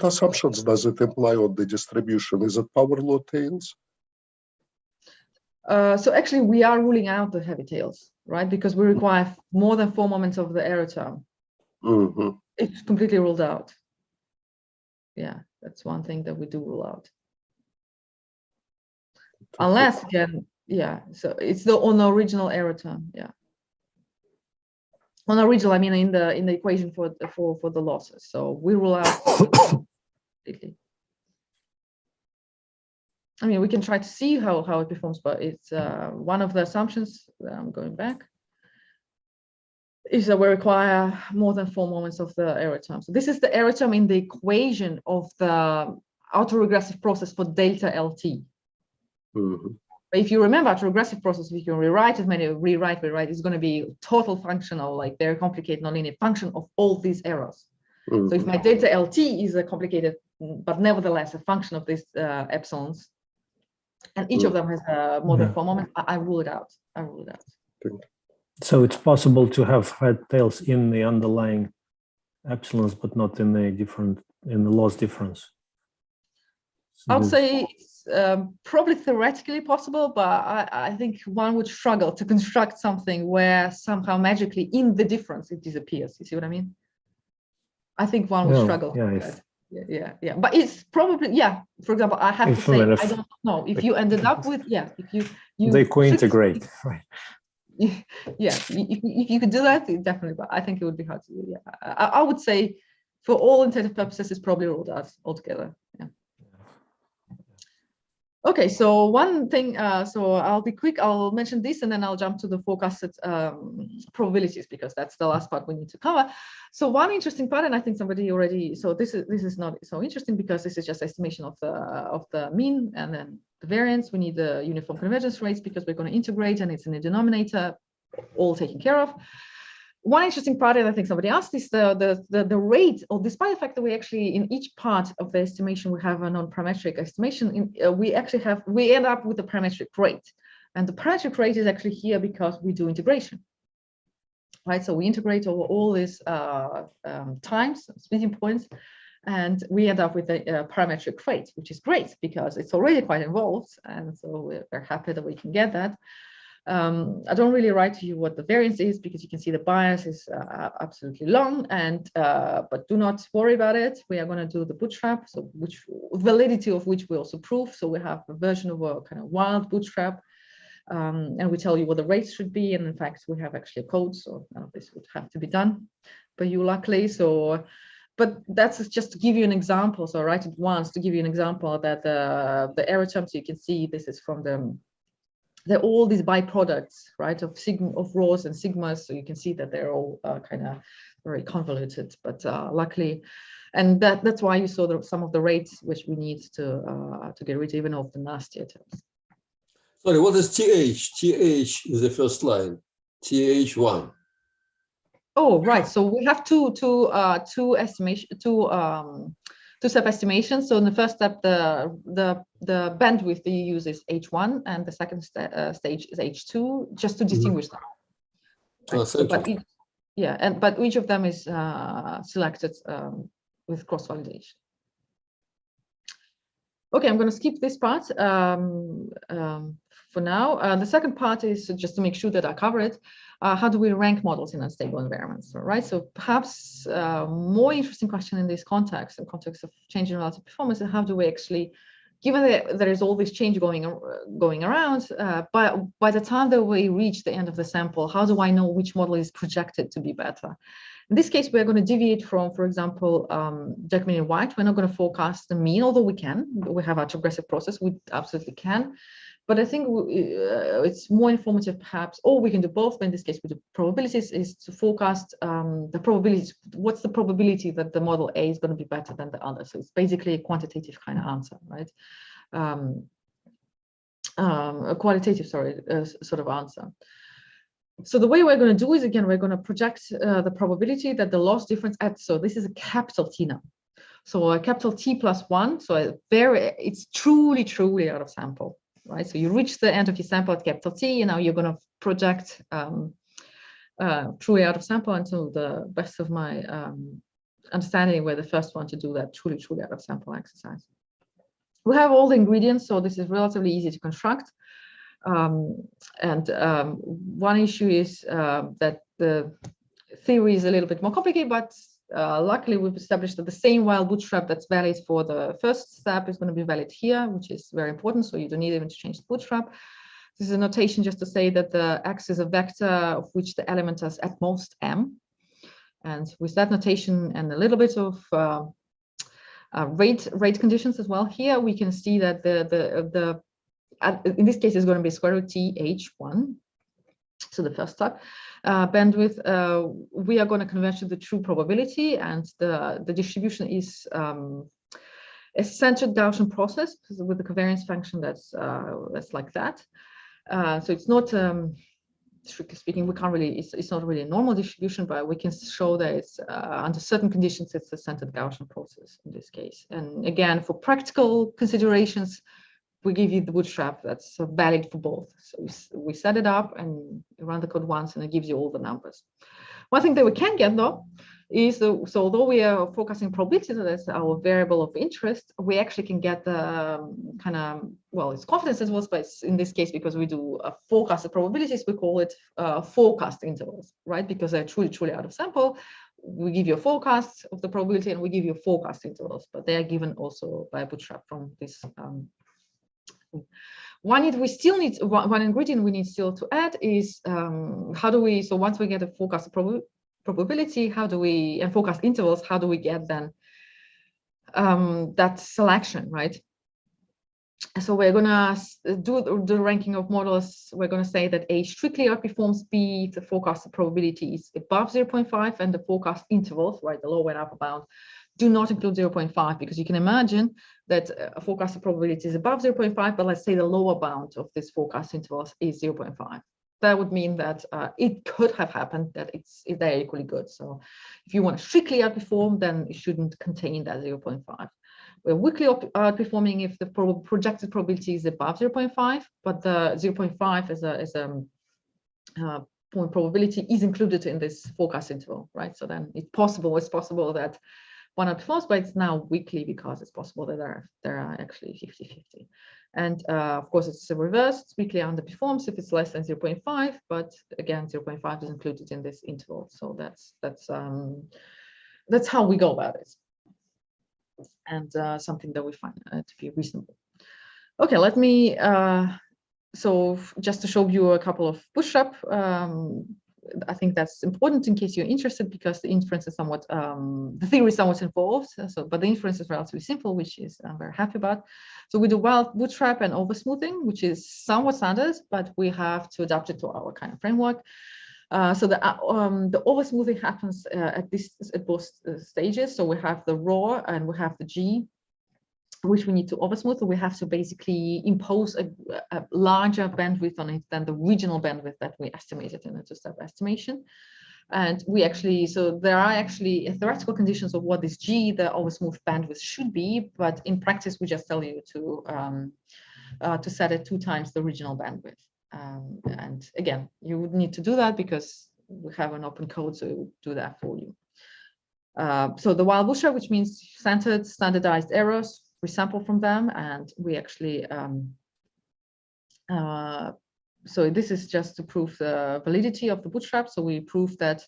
assumptions does it imply on the distribution? Is it power law tails? So actually, we are ruling out the heavy tails, right? Because we require more than 4 moments of the error term. Mm-hmm. It's completely ruled out. Yeah, that's one thing that we do rule out. Unless, again, yeah, so it's on the original error term, yeah. On original, I mean in the equation for the losses. So we rule out completely. I mean, we can try to see how it performs, but it's one of the assumptions. I'm going back. Is that we require more than 4 moments of the error term. So this is the error term in the equation of the autoregressive process for delta LT. Mm-hmm. If you remember autoregressive process, we can rewrite as many, rewrite, it's going to be total functional, like very complicated nonlinear function of all these errors. Mm-hmm. So if my delta LT is a complicated, but nevertheless a function of these epsilons, and each of them has more than 4 moments, I rule it out. I rule it out. So it's possible to have head tails in the underlying epsilons, but not in the loss difference. So I would say it's probably theoretically possible, but I think one would struggle to construct something where somehow magically in the difference it disappears. You see what I mean? I think one would struggle. Yeah. But it's probably, yeah. For example, I have to say, I don't know if you ended up with, if you they co-integrate, right? Yeah, if you could do that, definitely. But I think it would be hard to do. Yeah, I would say, for all intents and purposes, it's probably ruled out altogether. Yeah. Okay, so one thing, so I'll be quick, I'll mention this and then I'll jump to the forecasted probabilities, because that's the last part we need to cover. So one interesting part, and I think somebody already, so this is not so interesting because this is just estimation of the mean and then the variance. We need the uniform convergence rates because we're going to integrate and it's in the denominator, all taken care of. One interesting part, and I think somebody asked, is the rate, or despite the fact that we actually in each part of the estimation we have a non-parametric estimation, we end up with the parametric rate, and the parametric rate is actually here because we do integration, right? So we integrate over all these times, splitting points, and we end up with a parametric rate, which is great because it's already quite involved, and so we're happy that we can get that. I don't really write to you what the variance is because you can see the bias is absolutely long, and but do not worry about it. We are going to do the bootstrap, so which validity of which we also prove. So we have a version of a kind of wild bootstrap, and we tell you what the rates should be. And in fact, we have actually a code, so none of this would have to be done by you, luckily. So, but that's just to give you an example. So I write it once to give you an example that the error terms, you can see this is from they're all these byproducts, right, of rhos and sigmas. So you can see that they're all kind of very convoluted, but luckily, and that's why you saw some of the rates which we need to get rid even of the nastier terms. Sorry, what is TH? TH is the first line. TH1. Oh, right. So we have two step-estimations. So in the first step, the bandwidth that you use is H1, and the second stage is H2, just to distinguish them. Right? So, but each of them is selected with cross-validation. Okay, I'm going to skip this part for now. The second part is just to make sure that I cover it. How do we rank models in unstable environments, right? So perhaps more interesting question in this context, in context of changing relative performance, is how do we actually given that there is all this change going around, by the time that we reach the end of the sample, how do I know which model is projected to be better? In this case, we're going to deviate from, for example, Jack, mean, and white. We're not going to forecast the mean, although we can. We have our regressive process. We absolutely can. But I think it's more informative, perhaps, or we can do both. But in this case, we do probabilities, is to forecast the probabilities. What's the probability that the model A is going to be better than the other? So it's basically a quantitative kind of answer, right? A qualitative, sorry, sort of answer. So the way we're going to do is, again, we're going to project the probability that the loss difference at, so this is a capital T now. So a capital T plus 1, so it's truly out of sample, right? So you reach the end of your sample at capital T, and now you're going to project truly out of sample until the best of my understanding, we're the first one to do that truly out of sample exercise. We have all the ingredients, so this is relatively easy to construct. One issue is that the theory is a little bit more complicated, but luckily we've established that the same wild bootstrap that's valid for the first step is going to be valid here, which is very important. So you don't need even to change the bootstrap. This is a notation just to say that the X is a vector of which the element has at most M. And with that notation and a little bit of rate conditions as well, here we can see that in this case, it's going to be square root TH1. So the first step, bandwidth, we are going to convert to the true probability, and the distribution is a centered Gaussian process with the covariance function that's like that. So it's not, strictly speaking, we can't really, it's not really a normal distribution, but we can show that it's under certain conditions, it's a centered Gaussian process in this case. And again, for practical considerations, we give you the bootstrap that's valid for both. So we set it up and run the code once, and it gives you all the numbers. One thing that we can get though is, so although we are forecasting probability, that's our variable of interest, we actually can get the kind of, well, it's confidence intervals, but in this case, because we do forecasted probabilities, we call it forecast intervals, right? Because they're truly out of sample. We give you a forecast of the probability, and we give you forecast intervals, but they are given also by a bootstrap from this. One ingredient we need still to add is how do we, so once we get a forecast probability, how do we, and forecast intervals, how do we get then that selection, right? So we're gonna do the ranking of models. We're gonna say that A strictly outperforms B if the forecasted probability is above 0.5, and the forecast intervals, right, the lower and upper bound, do not include 0.5, because you can imagine that a forecasted probability is above 0.5, but let's say the lower bound of this forecast intervals is 0.5. That would mean that it could have happened that they're equally good. So if you want to strictly outperform, then it shouldn't contain that 0.5. We're weakly outperforming if the projected probability is above 0.5, but the 0.5 as a point probability is included in this forecast interval, right? So then it's possible that one outperforms, but it's now weakly because it's possible that there are actually 50-50. And of course, it's reversed. It's weakly underperforms if it's less than 0.5, but again, 0.5 is included in this interval. So that's how we go about it, and something that we find to be reasonable. Okay, let me. So just to show you a couple of Bootstrap. I think that's important in case you're interested, because the inference is somewhat, the theory is somewhat involved. But the inference is relatively simple, which is I'm very happy about. So we do wild bootstrap and oversmoothing, which is somewhat standard, but we have to adapt it to our kind of framework. So the oversmoothing happens at both stages. So we have the raw and we have the G, which we need to oversmooth. We have to basically impose a larger bandwidth on it than the regional bandwidth that we estimated in the two-step estimation. And we actually, so there are actually theoretical conditions of what this G, the oversmooth bandwidth, should be, but in practice, we just tell you to set it 2 times the regional bandwidth. And again, you would need to do that because we have an open code to do that for you. So the wild bootstrap, which means centered standardized errors, we sample from them, and we actually so this is just to prove the validity of the bootstrap. So we prove that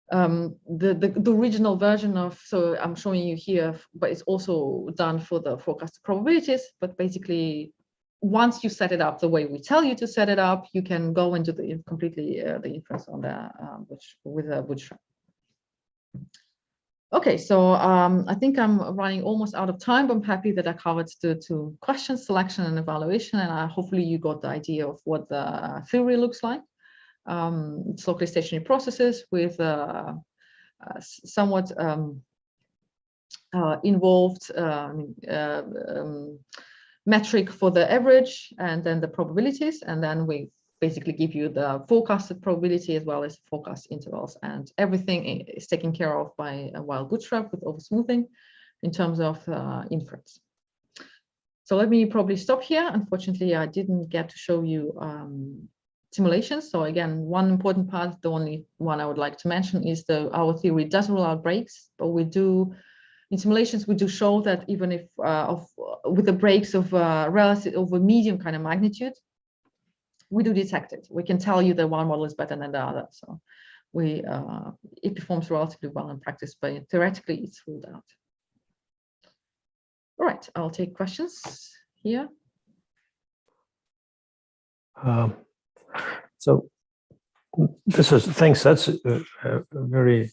the original version of, so I'm showing you here, but it's also done for the forecasted probabilities. But basically, once you set it up the way we tell you to set it up, you can go into the completely the inference on the with Bootstrap. Okay, so I think I'm running almost out of time, but I'm happy that I covered the two questions, selection and evaluation, and hopefully you got the idea of what the theory looks like. It's locally stationary processes with somewhat involved metric for the average and then the probabilities, and then we basically give you the forecasted probability as well as forecast intervals, and everything is taken care of by a wild Bootstrap with over-smoothing in terms of inference. So let me probably stop here. Unfortunately, I didn't get to show you simulations. So again, one important part, the only one I would like to mention is our theory does rule out breaks, but we do, in simulations, we do show that even if with the breaks of a medium kind of magnitude, we do detect it. We can tell you that one model is better than the other. So it performs relatively well in practice, but theoretically it's ruled out. All right, I'll take questions here. So this is, thanks, that's very,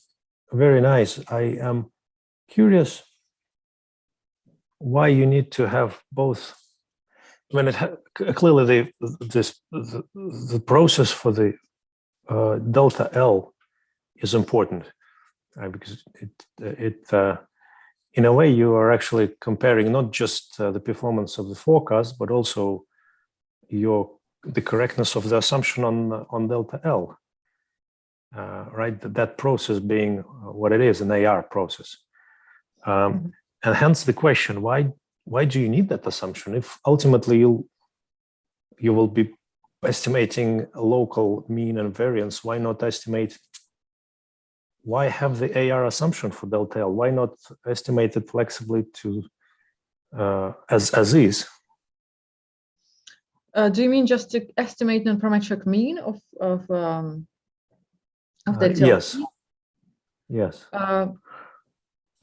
very nice. I am curious why you need to have both. When clearly the process for the delta L is important, because it in a way you are actually comparing not just the performance of the forecast, but also the correctness of the assumption on delta L, right? That process being what it is, an AR process, and hence the question: why do you need that assumption if ultimately you will be estimating a local mean and variance? Why not estimate? Why have the AR assumption for delta L? Why not estimate it flexibly to as is? Do you mean just to estimate nonparametric mean of delta L? Yes. Yes.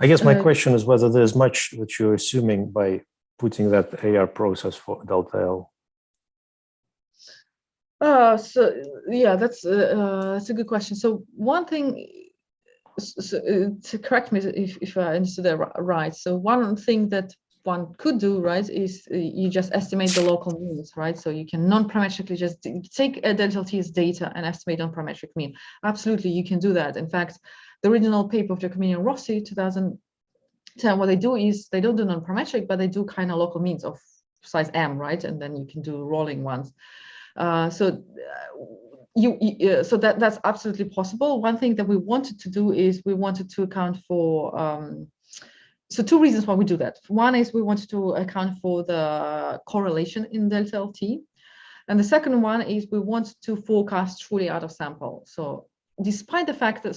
I guess my question is whether there's much that you're assuming by putting that AR process for delta L. So yeah, that's a good question. So one thing, to correct me if I understood that right. So one thing that one could do, right, is you just estimate the local means, right? So you can non-parametrically just take delta T as data and estimate non-parametric mean. Absolutely, you can do that. In fact, the original paper of Giacomini and Rossi, 2010, what they do is they don't do non-parametric, but they do kind of local means of size M, right? And then you can do rolling ones. So that's absolutely possible. One thing that we wanted to do is we wanted to account for, so two reasons why we do that. One is we wanted to account for the correlation in delta LT. And the second one is we want to forecast truly out of sample. So despite the fact that,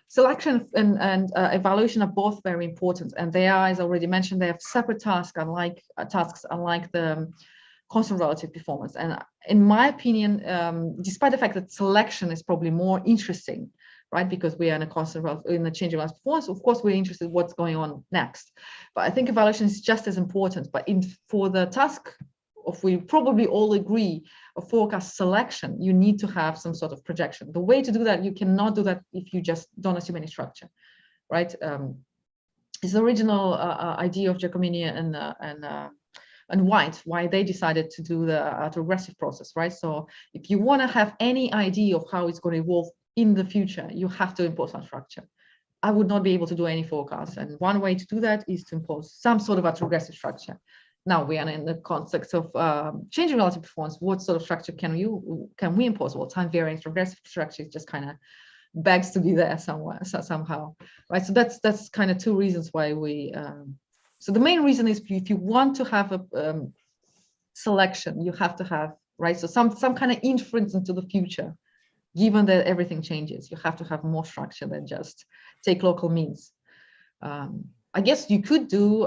selection and evaluation are both very important, and they are, as I already mentioned, they have separate tasks, unlike the constant relative performance. And in my opinion, despite the fact that selection is probably more interesting, right, because we are in a constant in a changing relative performance, of course we're interested in what's going on next. But I think evaluation is just as important. But for the task of, we probably all agree, of forecast selection, you need to have some sort of projection. The way to do that, you cannot do that if you just don't assume any structure, right? It's the original idea of Giacomini and White, why they decided to do the autoregressive process, right? So if you want to have any idea of how it's going to evolve in the future, you have to impose some structure. I would not be able to do any forecast, and one way to do that is to impose some sort of autoregressive structure. Now we are in the context of changing relative performance. What sort of structure can we impose? Well, time variance regressive structure just kind of begs to be there somewhere, somehow, right? So that's kind of two reasons why we. So the main reason is if you want to have a selection, you have to have, right? So some kind of inference into the future, given that everything changes. You have to have more structure than just take local means. I guess you could do,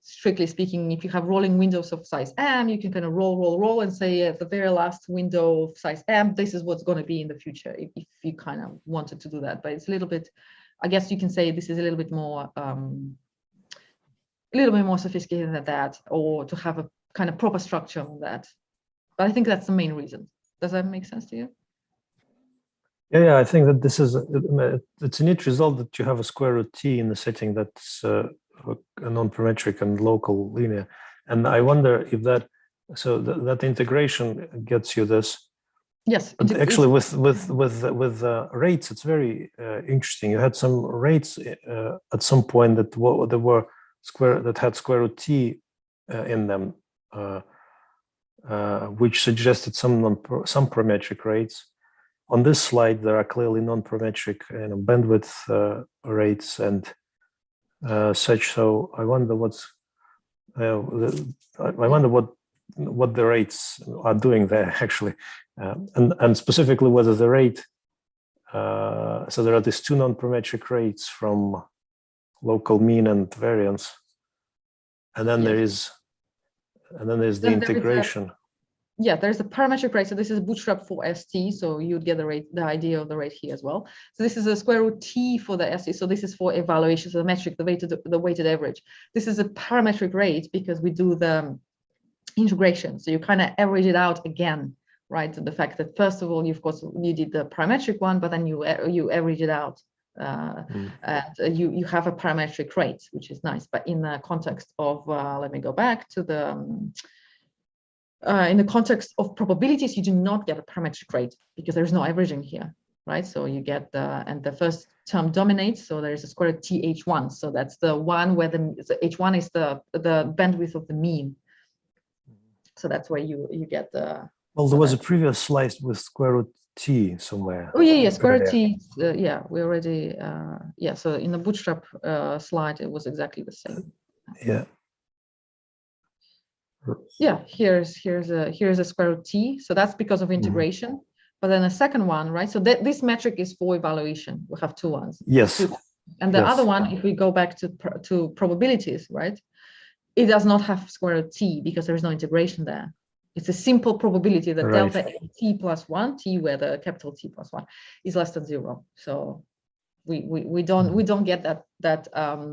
strictly speaking, if you have rolling windows of size m, you can kind of roll and say at the very last window of size m, this is what's going to be in the future, if you kind of wanted to do that. But it's a little bit, I guess you can say this is a little bit more sophisticated than that, or to have a kind of proper structure on that. But I think that's the main reason. Does that make sense to you? Yeah, I think that this is it's a neat result that you have a square root t in the setting that's a non-parametric and local linear. And I wonder if that that integration gets you this. Yes. But actually, with rates, it's very interesting. You had some rates at some point that there were had square root t in them, which suggested some parametric rates. On this slide, there are clearly non-parametric bandwidth rates and such. So I wonder what the rates are doing there actually, and specifically whether the rate. So there are these two non-parametric rates from local mean and variance, and then there's the integration. There's a parametric rate. So this is Bootstrap for ST. So you'd get the idea of the rate here as well. So this is a square root t for the ST. So this is for evaluation. So the metric, the weighted average. This is a parametric rate because we do the integration. So you kind of average it out again, right? And the fact that first of all, of course, you did the parametric one, but then you average it out. And you have a parametric rate, which is nice. But in the context of, let me go back to the. In the context of probabilities, you do not get a parametric rate because there's no averaging here, right? So you get and the first term dominates. So there is a square root th1. So that's the one where the h1 is the bandwidth of the mean. So that's where you get the. Well, there was a previous slide with square root t somewhere. Oh yeah, square root t. We already. So in the Bootstrap slide, it was exactly the same. Yeah. Yeah, here's a square root t. So that's because of integration. But then the second one, right? So this metric is for evaluation. We have two ones. Yes. And the other one, if we go back to probabilities, right? It does not have square root t because there is no integration there. It's a simple probability that delta t plus 1, t where the capital T plus 1 is less than 0. So we don't get that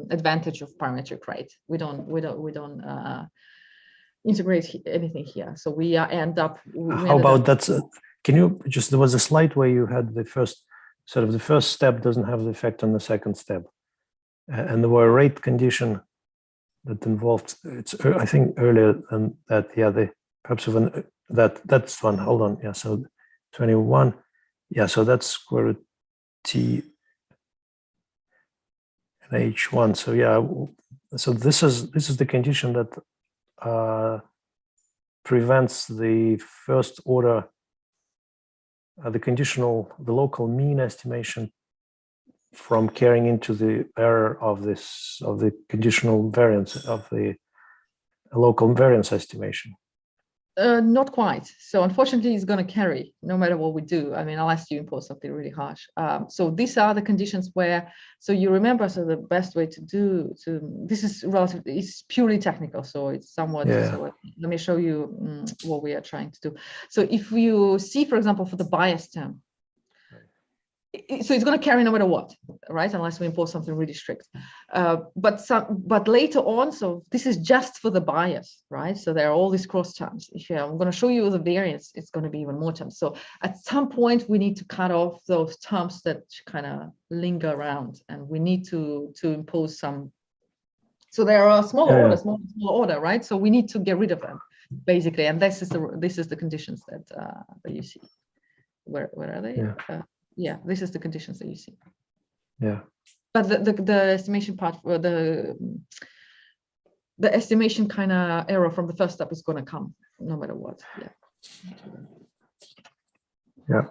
advantage of parametric rate. We don't integrate anything here. So we end up. How about that? Can you just, there was a slide where you had the first step doesn't have the effect on the second step. And there were a rate condition that involved, I think earlier than that, perhaps even that's one, hold on. Yeah, so 21. Yeah, so that's square root t and h1. So yeah, so this is the condition that prevents the first order, the local mean estimation from carrying into the error of the conditional variance of the local variance estimation. Not quite. So unfortunately, it's going to carry no matter what we do. I mean, unless you impose something really harsh. So these are the conditions where, so you remember, so the best way this is relatively, it's purely technical. So it's somewhat, so let me show you what we are trying to do. So if you see, for example, for the bias term, so it's going to carry no matter what, right? Unless we impose something really strict. But later on, so this is just for the bias, right? So there are all these cross terms. I'm going to show you the variance, it's going to be even more terms. So at some point, we need to cut off those terms that kind of linger around, and we need to impose some. So there are smaller order, right? So we need to get rid of them, basically. And this is the conditions that you see. Where are they? This is the conditions that you see. Yeah. But the estimation part, the estimation kind of error from the first step is going to come no matter what. Yeah.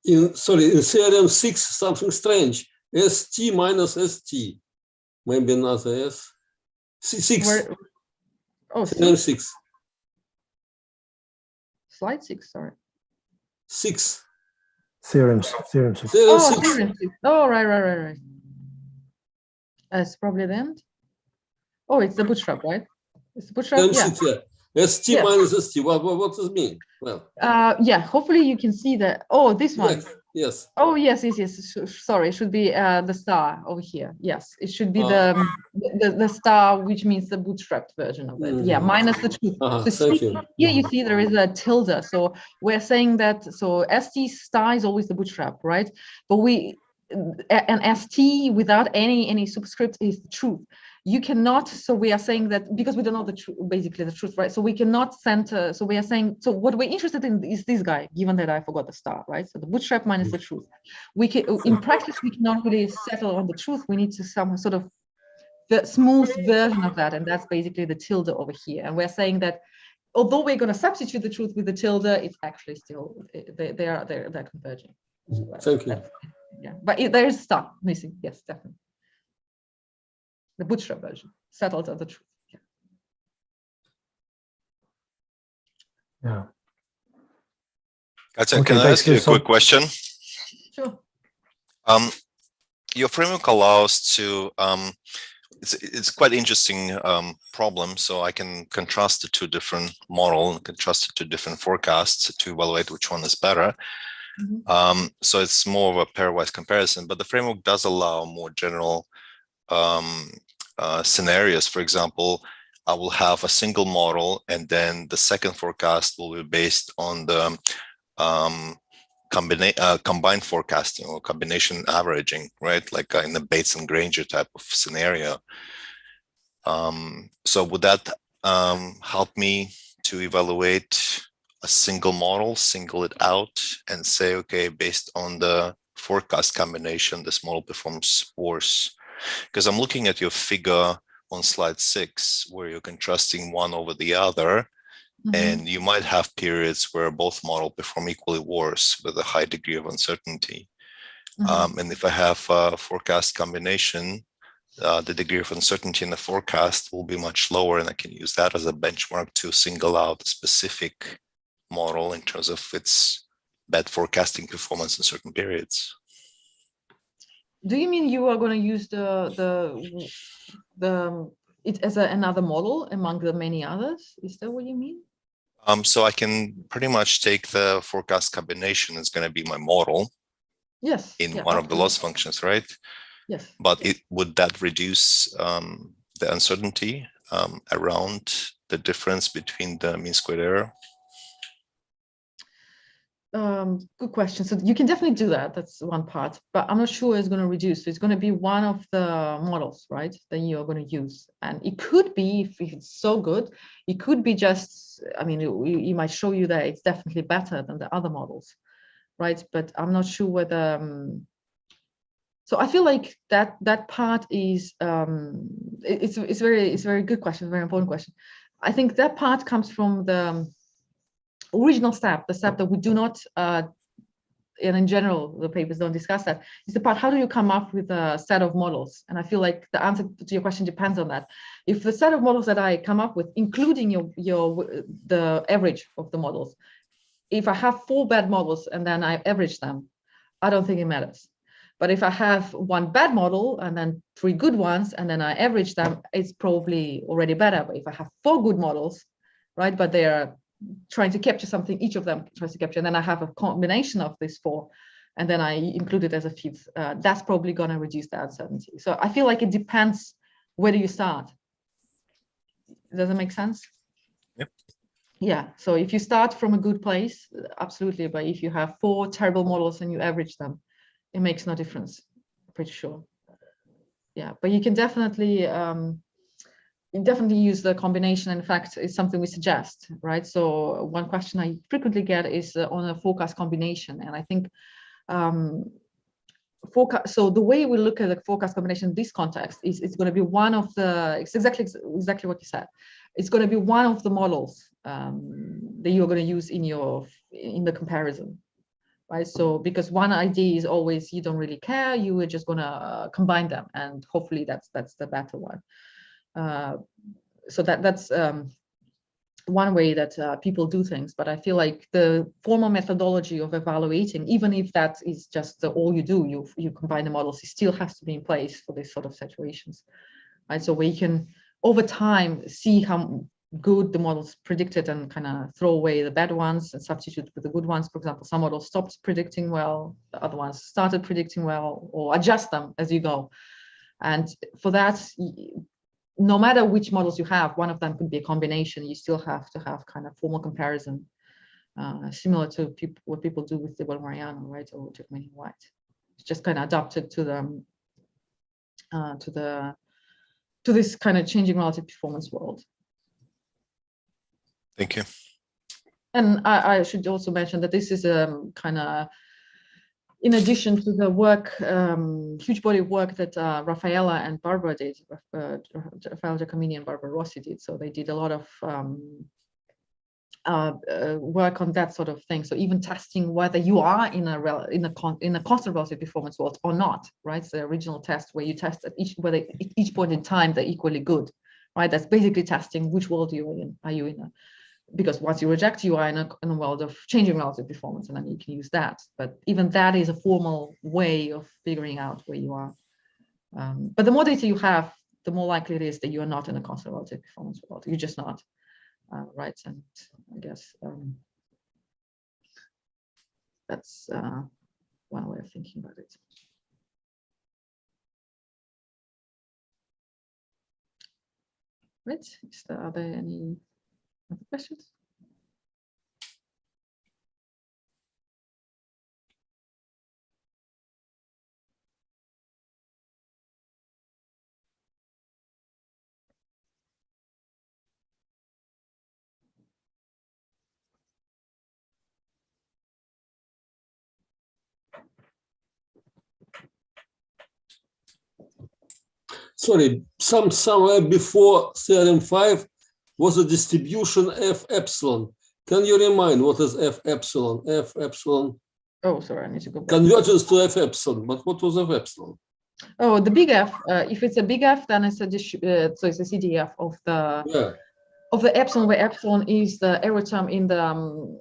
In theorem 6, something strange. ST minus ST. Maybe another S. 6. Theorem 6. Slide 6, sorry. 6. Theorems. Theorem Oh, 6. theorem 6. Oh, right. It's probably the end. Oh, it's the bootstrap, right? It's the bootstrap. Theorem Yeah. 6, yeah. ST Yeah. minus ST. What does it mean? Well, Yeah. Hopefully you can see that. Oh, this one. yes. Oh, yes. Sorry, it should be the star over here. Yes, it should be the star, which means the bootstrapped version of it. Yeah, minus the truth. So Thank you. Here you see there is a tilde. So we're saying that, so ST star is always the bootstrap, right? But an ST without any superscript is the truth. You cannot, so we are saying that because we don't know the truth, basically the truth, right? So we cannot center, so we are saying, so what we're interested in is this guy, given that I forgot the star, right? So the bootstrap minus the truth. We can, in practice, we cannot really settle on the truth. We need to some sort of the smooth version of that. And that's basically the tilde over here. And we're saying that although we're going to substitute the truth with the tilde, it's actually still, they're converging. Thank you. Yeah, but there is star missing. Yes, definitely. The bootstrap version settled on the truth. Yeah. Katja, can I ask you a quick question? Sure. Your framework allows to, it's quite interesting problem. So I can contrast the two different models, contrast the two different forecasts to evaluate which one is better. Mm-hmm. So it's more of a pairwise comparison, but the framework does allow more general scenarios. For example, I will have a single model, and then the second forecast will be based on the combined forecasting or combination averaging, right? Like in the Bates and Granger type of scenario. So would that help me to evaluate a single model, single it out, and say, okay, based on the forecast combination, this model performs worse? Because I'm looking at your figure on slide 6, where you're contrasting one over the other, and you might have periods where both models perform equally worse with a high degree of uncertainty. And if I have a forecast combination, the degree of uncertainty in the forecast will be much lower, and I can use that as a benchmark to single out a specific model in terms of its bad forecasting performance in certain periods. Do you mean you are going to use it as another model among the many others? Is that what you mean? So I can pretty much take the forecast combination. It's going to be my model. Yes. In one of the loss functions, right? Yes. But would that reduce the uncertainty around the difference between the mean squared error? Good question. So you can definitely do that. That's one part, but I'm not sure it's going to reduce. So it's going to be one of the models, right, that you're going to use. And it could be, if it's so good, it could be just, I mean, it might show you that it's definitely better than the other models, right? But I'm not sure whether, so I feel like that part is, it's a very good question, very important question. I think that part comes from the original step, the step that we do not, and in general, the papers don't discuss that, is the part, how do you come up with a set of models? And I feel like the answer to your question depends on that. If the set of models that I come up with, including the average of the models, if I have 4 bad models and then I average them, I don't think it matters. But if I have 1 bad model and then 3 good ones, and then I average them, it's probably already better. But if I have 4 good models, right, but they are trying to capture something, each of them tries to capture, and then I have a combination of these 4, and then I include it as a 5th, that's probably going to reduce the uncertainty. So I feel like it depends where do you start. Does that make sense? Yep. Yeah, so if you start from a good place, absolutely, but if you have 4 terrible models and you average them, it makes no difference, pretty sure. Yeah, but you can definitely use the combination. In fact, it's something we suggest, right? So one question I frequently get is on a forecast combination, and I think so the way we look at the forecast combination in this context is it's going to be one of the, it's exactly what you said. It's going to be one of the models that you're going to use in the comparison, right? So because one idea is always you don't really care, you are just going to combine them, and hopefully that's the better one. So that's one way that people do things, but I feel like the formal methodology of evaluating, even if that is just all you do, you combine the models, it still has to be in place for this sort of situations, right? So we can, over time, see how good the models predicted and kind of throw away the bad ones and substitute with the good ones. For example, some models stopped predicting well, the other ones started predicting well, or adjust them as you go. And for that, no matter which models you have, one of them could be a combination. You still have to have kind of formal comparison, similar to what people do with the Mariano, right, or Jacobian White. It's just kind of adapted to this kind of changing relative performance world. Thank you. And I should also mention that this is kind of, in addition to the work, huge body of work that Raffaella and Barbara did, Raffaella Giacomini and Barbara Rossi did. So they did a lot of work on that sort of thing. So even testing whether you are in a constant relative performance world or not, right? So the original test where you test at whether at each point in time they're equally good, right? That's basically testing which world you're in. Are you in a, because once you reject, you are in a world of changing relative performance, and then you can use that. But even that is a formal way of figuring out where you are. But the more data you have, the more likely it is that you are not in a constant relative performance world. You're just not, right? And I guess that's one way of thinking about it. Right? Are there any other questions? Sorry, somewhere before theorem 5 was a distribution F epsilon. Can you remind what is F epsilon? F epsilon. Oh, sorry, I need to go back. Convergence to F epsilon, but what was F epsilon? Oh, the big F. If it's a big F, then it's a so it's a CDF of the epsilon, where epsilon is the error term in the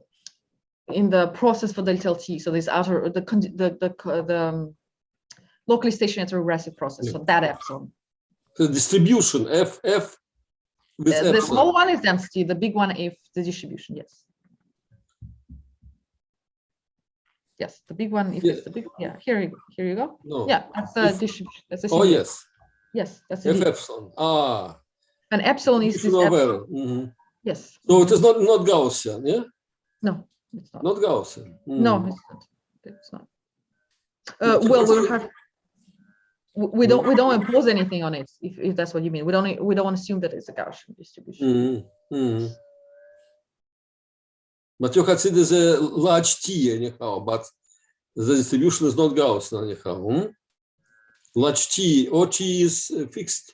process for delta LT. So this outer the locally stationary regressive process. So that epsilon. The distribution F with the small one is density. The big one is the distribution. Yes. Yes, the big one. If it's the big, yeah. Here you go. No. Yeah, that's the distribution. That's the CDF. Oh yes. Yes, that's F epsilon. Ah. And epsilon is this epsilon. Mm-hmm. Yes. So it is not Gaussian, yeah? No, it's not. Not Gaussian. No, it's not. It's not. Well, we'll have. We don't impose anything on it, if that's what you mean. We don't assume that it's a Gaussian distribution. But you consider the large T anyhow, but the distribution is not Gaussian anyhow. Large T or T is fixed.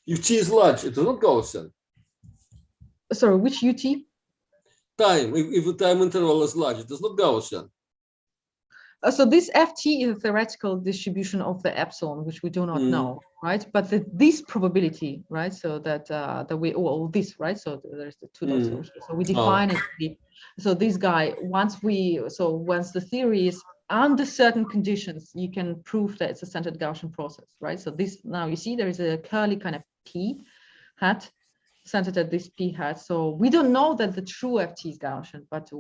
If T is large, it is not Gaussian. Sorry, which UT? Time. If the time interval is large, it is not Gaussian. So this FT is a theoretical distribution of the epsilon, which we do not know, right? But this probability, right? So that this, right? So there's the two dots over here. So we define it. So this guy, once the theory is under certain conditions, you can prove that it's a centered Gaussian process, right? So this, now you see there is a curly kind of P hat centered at this P hat. So we don't know that the true FT is Gaussian, but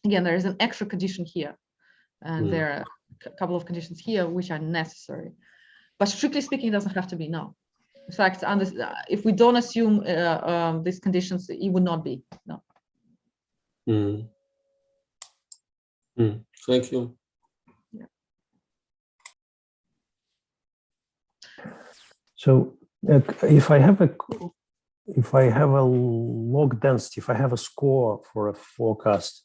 again, there is an extra condition here, and there are a couple of conditions here which are necessary. But strictly speaking, it doesn't have to be no. In fact, if we don't assume these conditions, it would not be no. Thank you. Yeah. So if I have a log density, if I have a score for a forecast,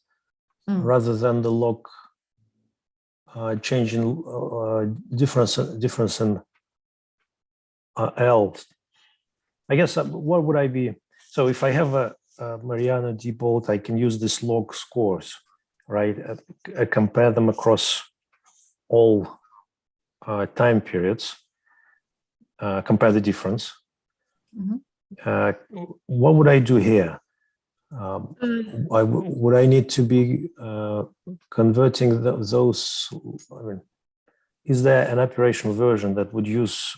rather than the log change in difference in L, I guess what would I be? So if I have a Mariano dipole, I can use this log scores, right? Compare them across all time periods, compare the difference. what would I do here? Would I need to be converting those? I mean, is there an operational version that would use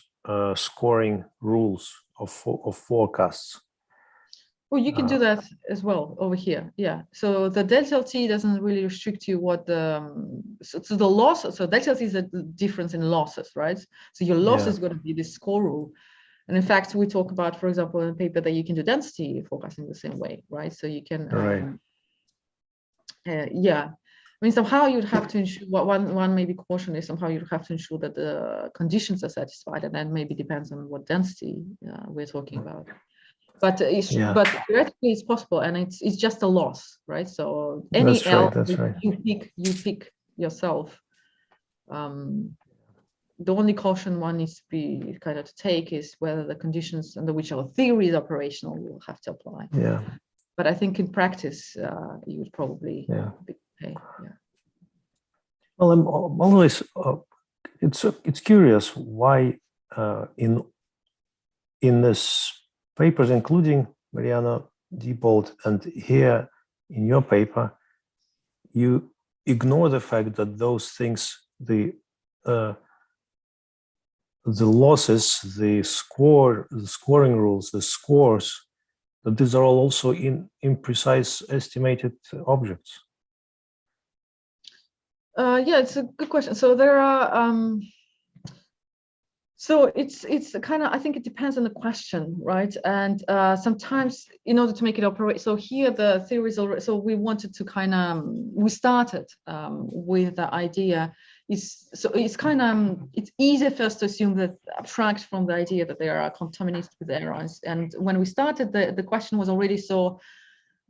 scoring rules of forecasts? Well, you can do that as well over here. Yeah. So the delta LT doesn't really restrict you what the so the loss. So delta LT is a difference in losses, right? So your loss is going to be this score rule. And in fact, we talk about, for example, in a paper that you can do density forecasting the same way, right? So you can, yeah. I mean, somehow you'd have to ensure, one maybe caution is somehow you'd have to ensure that the conditions are satisfied, and then maybe depends on what density we're talking about. But but theoretically it's possible, and it's just a loss, right? So any that's right, L right. you pick yourself. The only caution one needs to be kind of to take is whether the conditions under which our theory is operational will have to apply. Yeah. But I think in practice, you would probably be okay. Yeah. Well, I'm always it's curious why in this papers, including Mariana Diebold, and here in your paper, you ignore the fact that those things, the losses, the scoring rules, the scores, that these are all also imprecise estimated objects. Yeah, it's a good question. So there are, so it's kind of, I think it depends on the question, right? And sometimes in order to make it operate, so here the theory is already, so we wanted to kind of, we started with the idea so it's kind of, it's easier first to assume that abstract from the idea that there are contaminated with errors. And when we started, the question was already so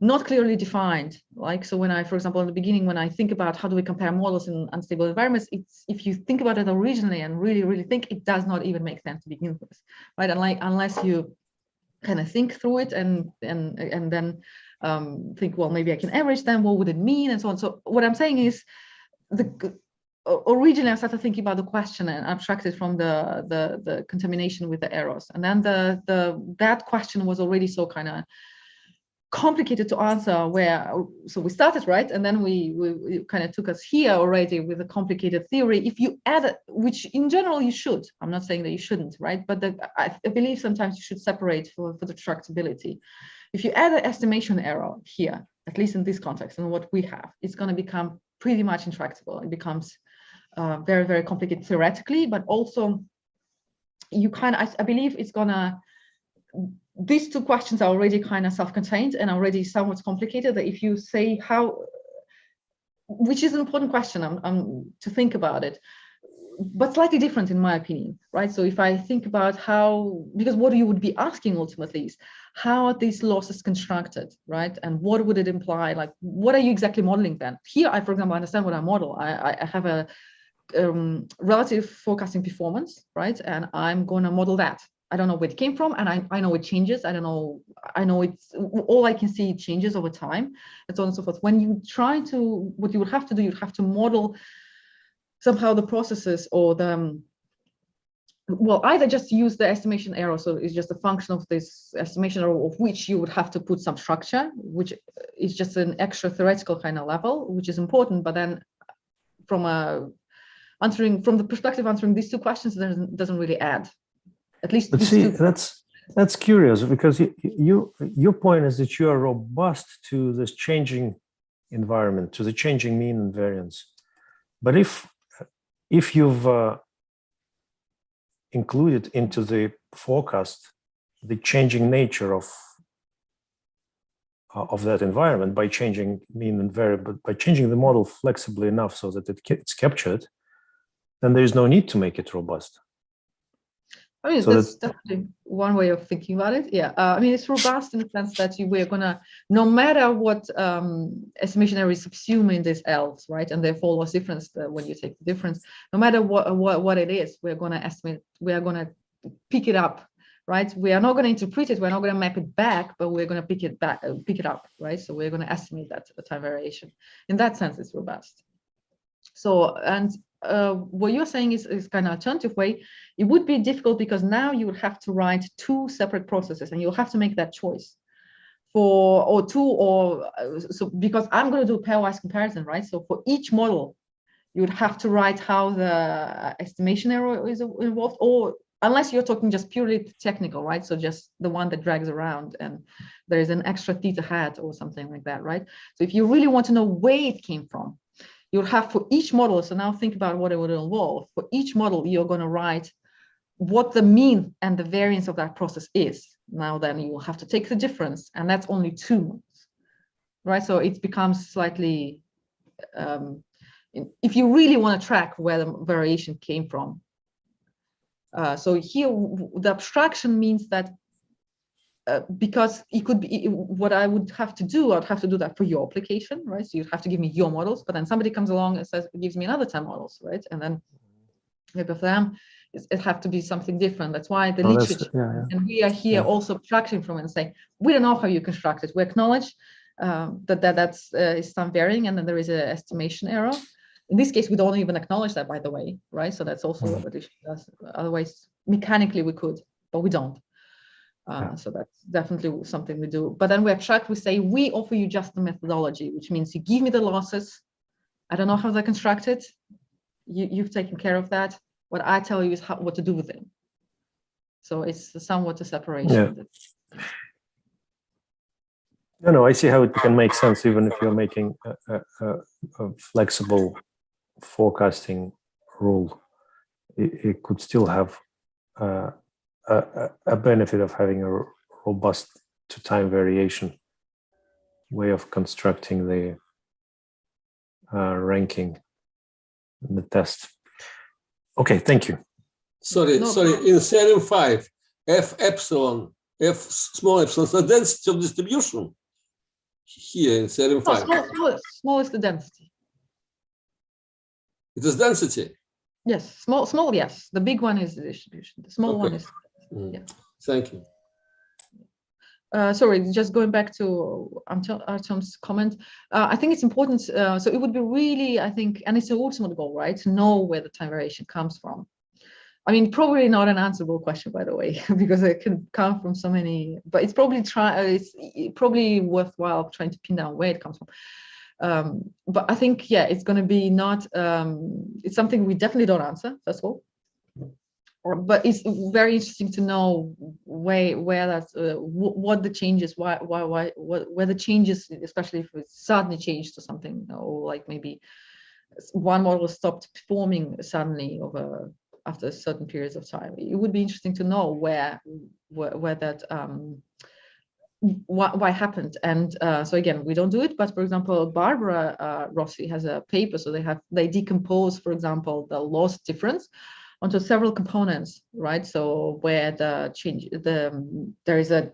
not clearly defined. Like, so when I, for example, in the beginning, when I think about how do we compare models in unstable environments, it's, if you think about it originally and really think, it does not even make sense to begin with, right? And like, unless you kind of think through it and then think, well, maybe I can average them, what would it mean, and so on. So what I'm saying is, originally I started thinking about the question and abstracted from the contamination with the errors, and then that question was already so kind of complicated to answer, where so we started, right, and then we kind of took us here already with a complicated theory. If you add, which in general you should, I'm not saying that you shouldn't, right, but I believe sometimes you should separate for the tractability. If you add an estimation error here, at least in this context and what we have, it's going to become pretty much intractable. It becomes very complicated theoretically, but also you kind of, I believe it's gonna, these two questions are already kind of self-contained and already somewhat complicated, that if you say how, which is an important question to think about it, but slightly different in my opinion, right? So if I think about how, because what you would be asking ultimately is, how are these losses constructed, right? And what would it imply? Like, what are you exactly modeling then? Here, I, for example, understand what I model. I have a relative forecasting performance, right? And I'm going to model that. I don't know where it came from, and I know it changes. I know it's, all I can see it changes over time, and so on and so forth. When you try to, what you would have to do, you'd have to model somehow the processes, or the, well, either just use the estimation error, so it's just a function of this estimation error, of which you would have to put some structure, which is just an extra theoretical kind of level, which is important, but then from the perspective of answering these two questions, doesn't really add. At least, but see, that's curious, because your point is that you are robust to this changing environment, to the changing mean and variance. But if you've included into the forecast the changing nature of that environment by changing mean and variance, but by changing the model flexibly enough so that it's captured, then there is no need to make it robust. I mean, so that's definitely one way of thinking about it. Yeah, I mean, it's robust in the sense that we're gonna, no matter what estimation error is subsumed in these L's, right, and therefore loss difference when you take the difference, no matter what it is, we're gonna estimate, we are gonna pick it up, right? We are not gonna interpret it, we're not gonna map it back, but we're gonna pick it up, right? So we're gonna estimate that time variation. In that sense, it's robust. So, and what you're saying is kind of alternative way. It would be difficult because now you would have to write two separate processes, and you'll have to make that choice for so because I'm going to do pairwise comparison, right? So for each model, you would have to write how the estimation error is involved, or unless you're talking just purely technical, right? So just the one that drags around and there is an extra theta hat or something like that, right? So if you really want to know where it came from, you'll have for each model. So now think about what it would involve. For each model, you're going to write what the mean and the variance of that process is. Now then you will have to take the difference, and that's only 2 models, right? So it becomes slightly, if you really want to track where the variation came from. So here, the abstraction means that because it could be what I would have to do, I'd have to do that for your application, right? So you'd have to give me your models, but then somebody comes along and says, gives me another 10 models, right? And then maybe for them, it have to be something different. That's why the literature, and we are here also abstracting from it and saying, we don't know how you construct it. We acknowledge that's some varying, and then there is an estimation error. In this case, we don't even acknowledge that, by the way, right? So that's also what it does. Otherwise, mechanically we could, but we don't. So that's definitely something we do. But then we abstract, we say, we offer you just the methodology, which means you give me the losses. I don't know how they're constructed. You've taken care of that. What I tell you is what to do with them. So it's somewhat a separation. No, I see how it can make sense, even if you're making a flexible forecasting rule. It could still have a benefit of having a robust to-time variation way of constructing the ranking in the test. Okay, thank you. Sorry, in theorem 5, F epsilon, F small epsilon, the density of distribution here in theorem 5. Small is the density. It is density. Yes, small, yes. The big one is the distribution. The small one is, yeah. Thank you. Sorry, just going back to Artem's comment. I think it's important. So it would be really, I think, and it's the ultimate goal, right? To know where the time variation comes from. I mean, probably not an answerable question, by the way, because it can come from so many. But it's probably worthwhile trying to pin down where it comes from. But I think, yeah, it's going to be not. It's something we definitely don't answer. First of all. But it's very interesting to know where that's what the changes, where the changes, especially if it's suddenly changed to something, or like maybe one model stopped performing suddenly after certain periods of time. It would be interesting to know where that why happened. And so again, we don't do it, but for example, Barbara Rossi has a paper, so they decompose, for example, the loss difference onto several components, right? So where there is a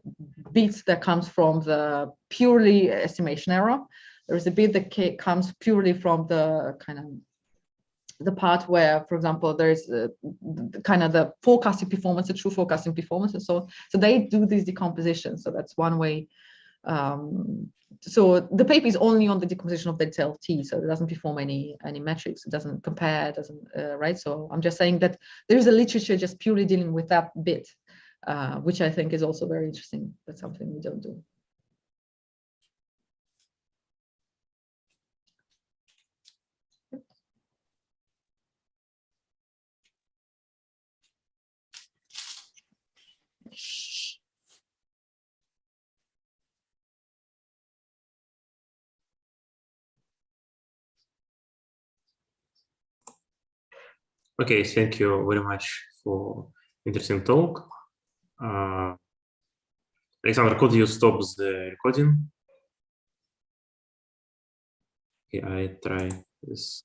bit that comes from the purely estimation error. There is a bit that comes purely from the kind of the part where, for example, there is kind of the forecasting performance, the true forecasting performance, and so they do these decompositions. So that's one way. So the paper is only on the decomposition of the delta T, so it doesn't perform any metrics. It doesn't compare. It doesn't right. So I'm just saying that there is a literature just purely dealing with that bit, which I think is also very interesting. That's something we don't do. Okay, thank you very much for interesting talk. Alexander, could you stop the recording? Okay, I try this.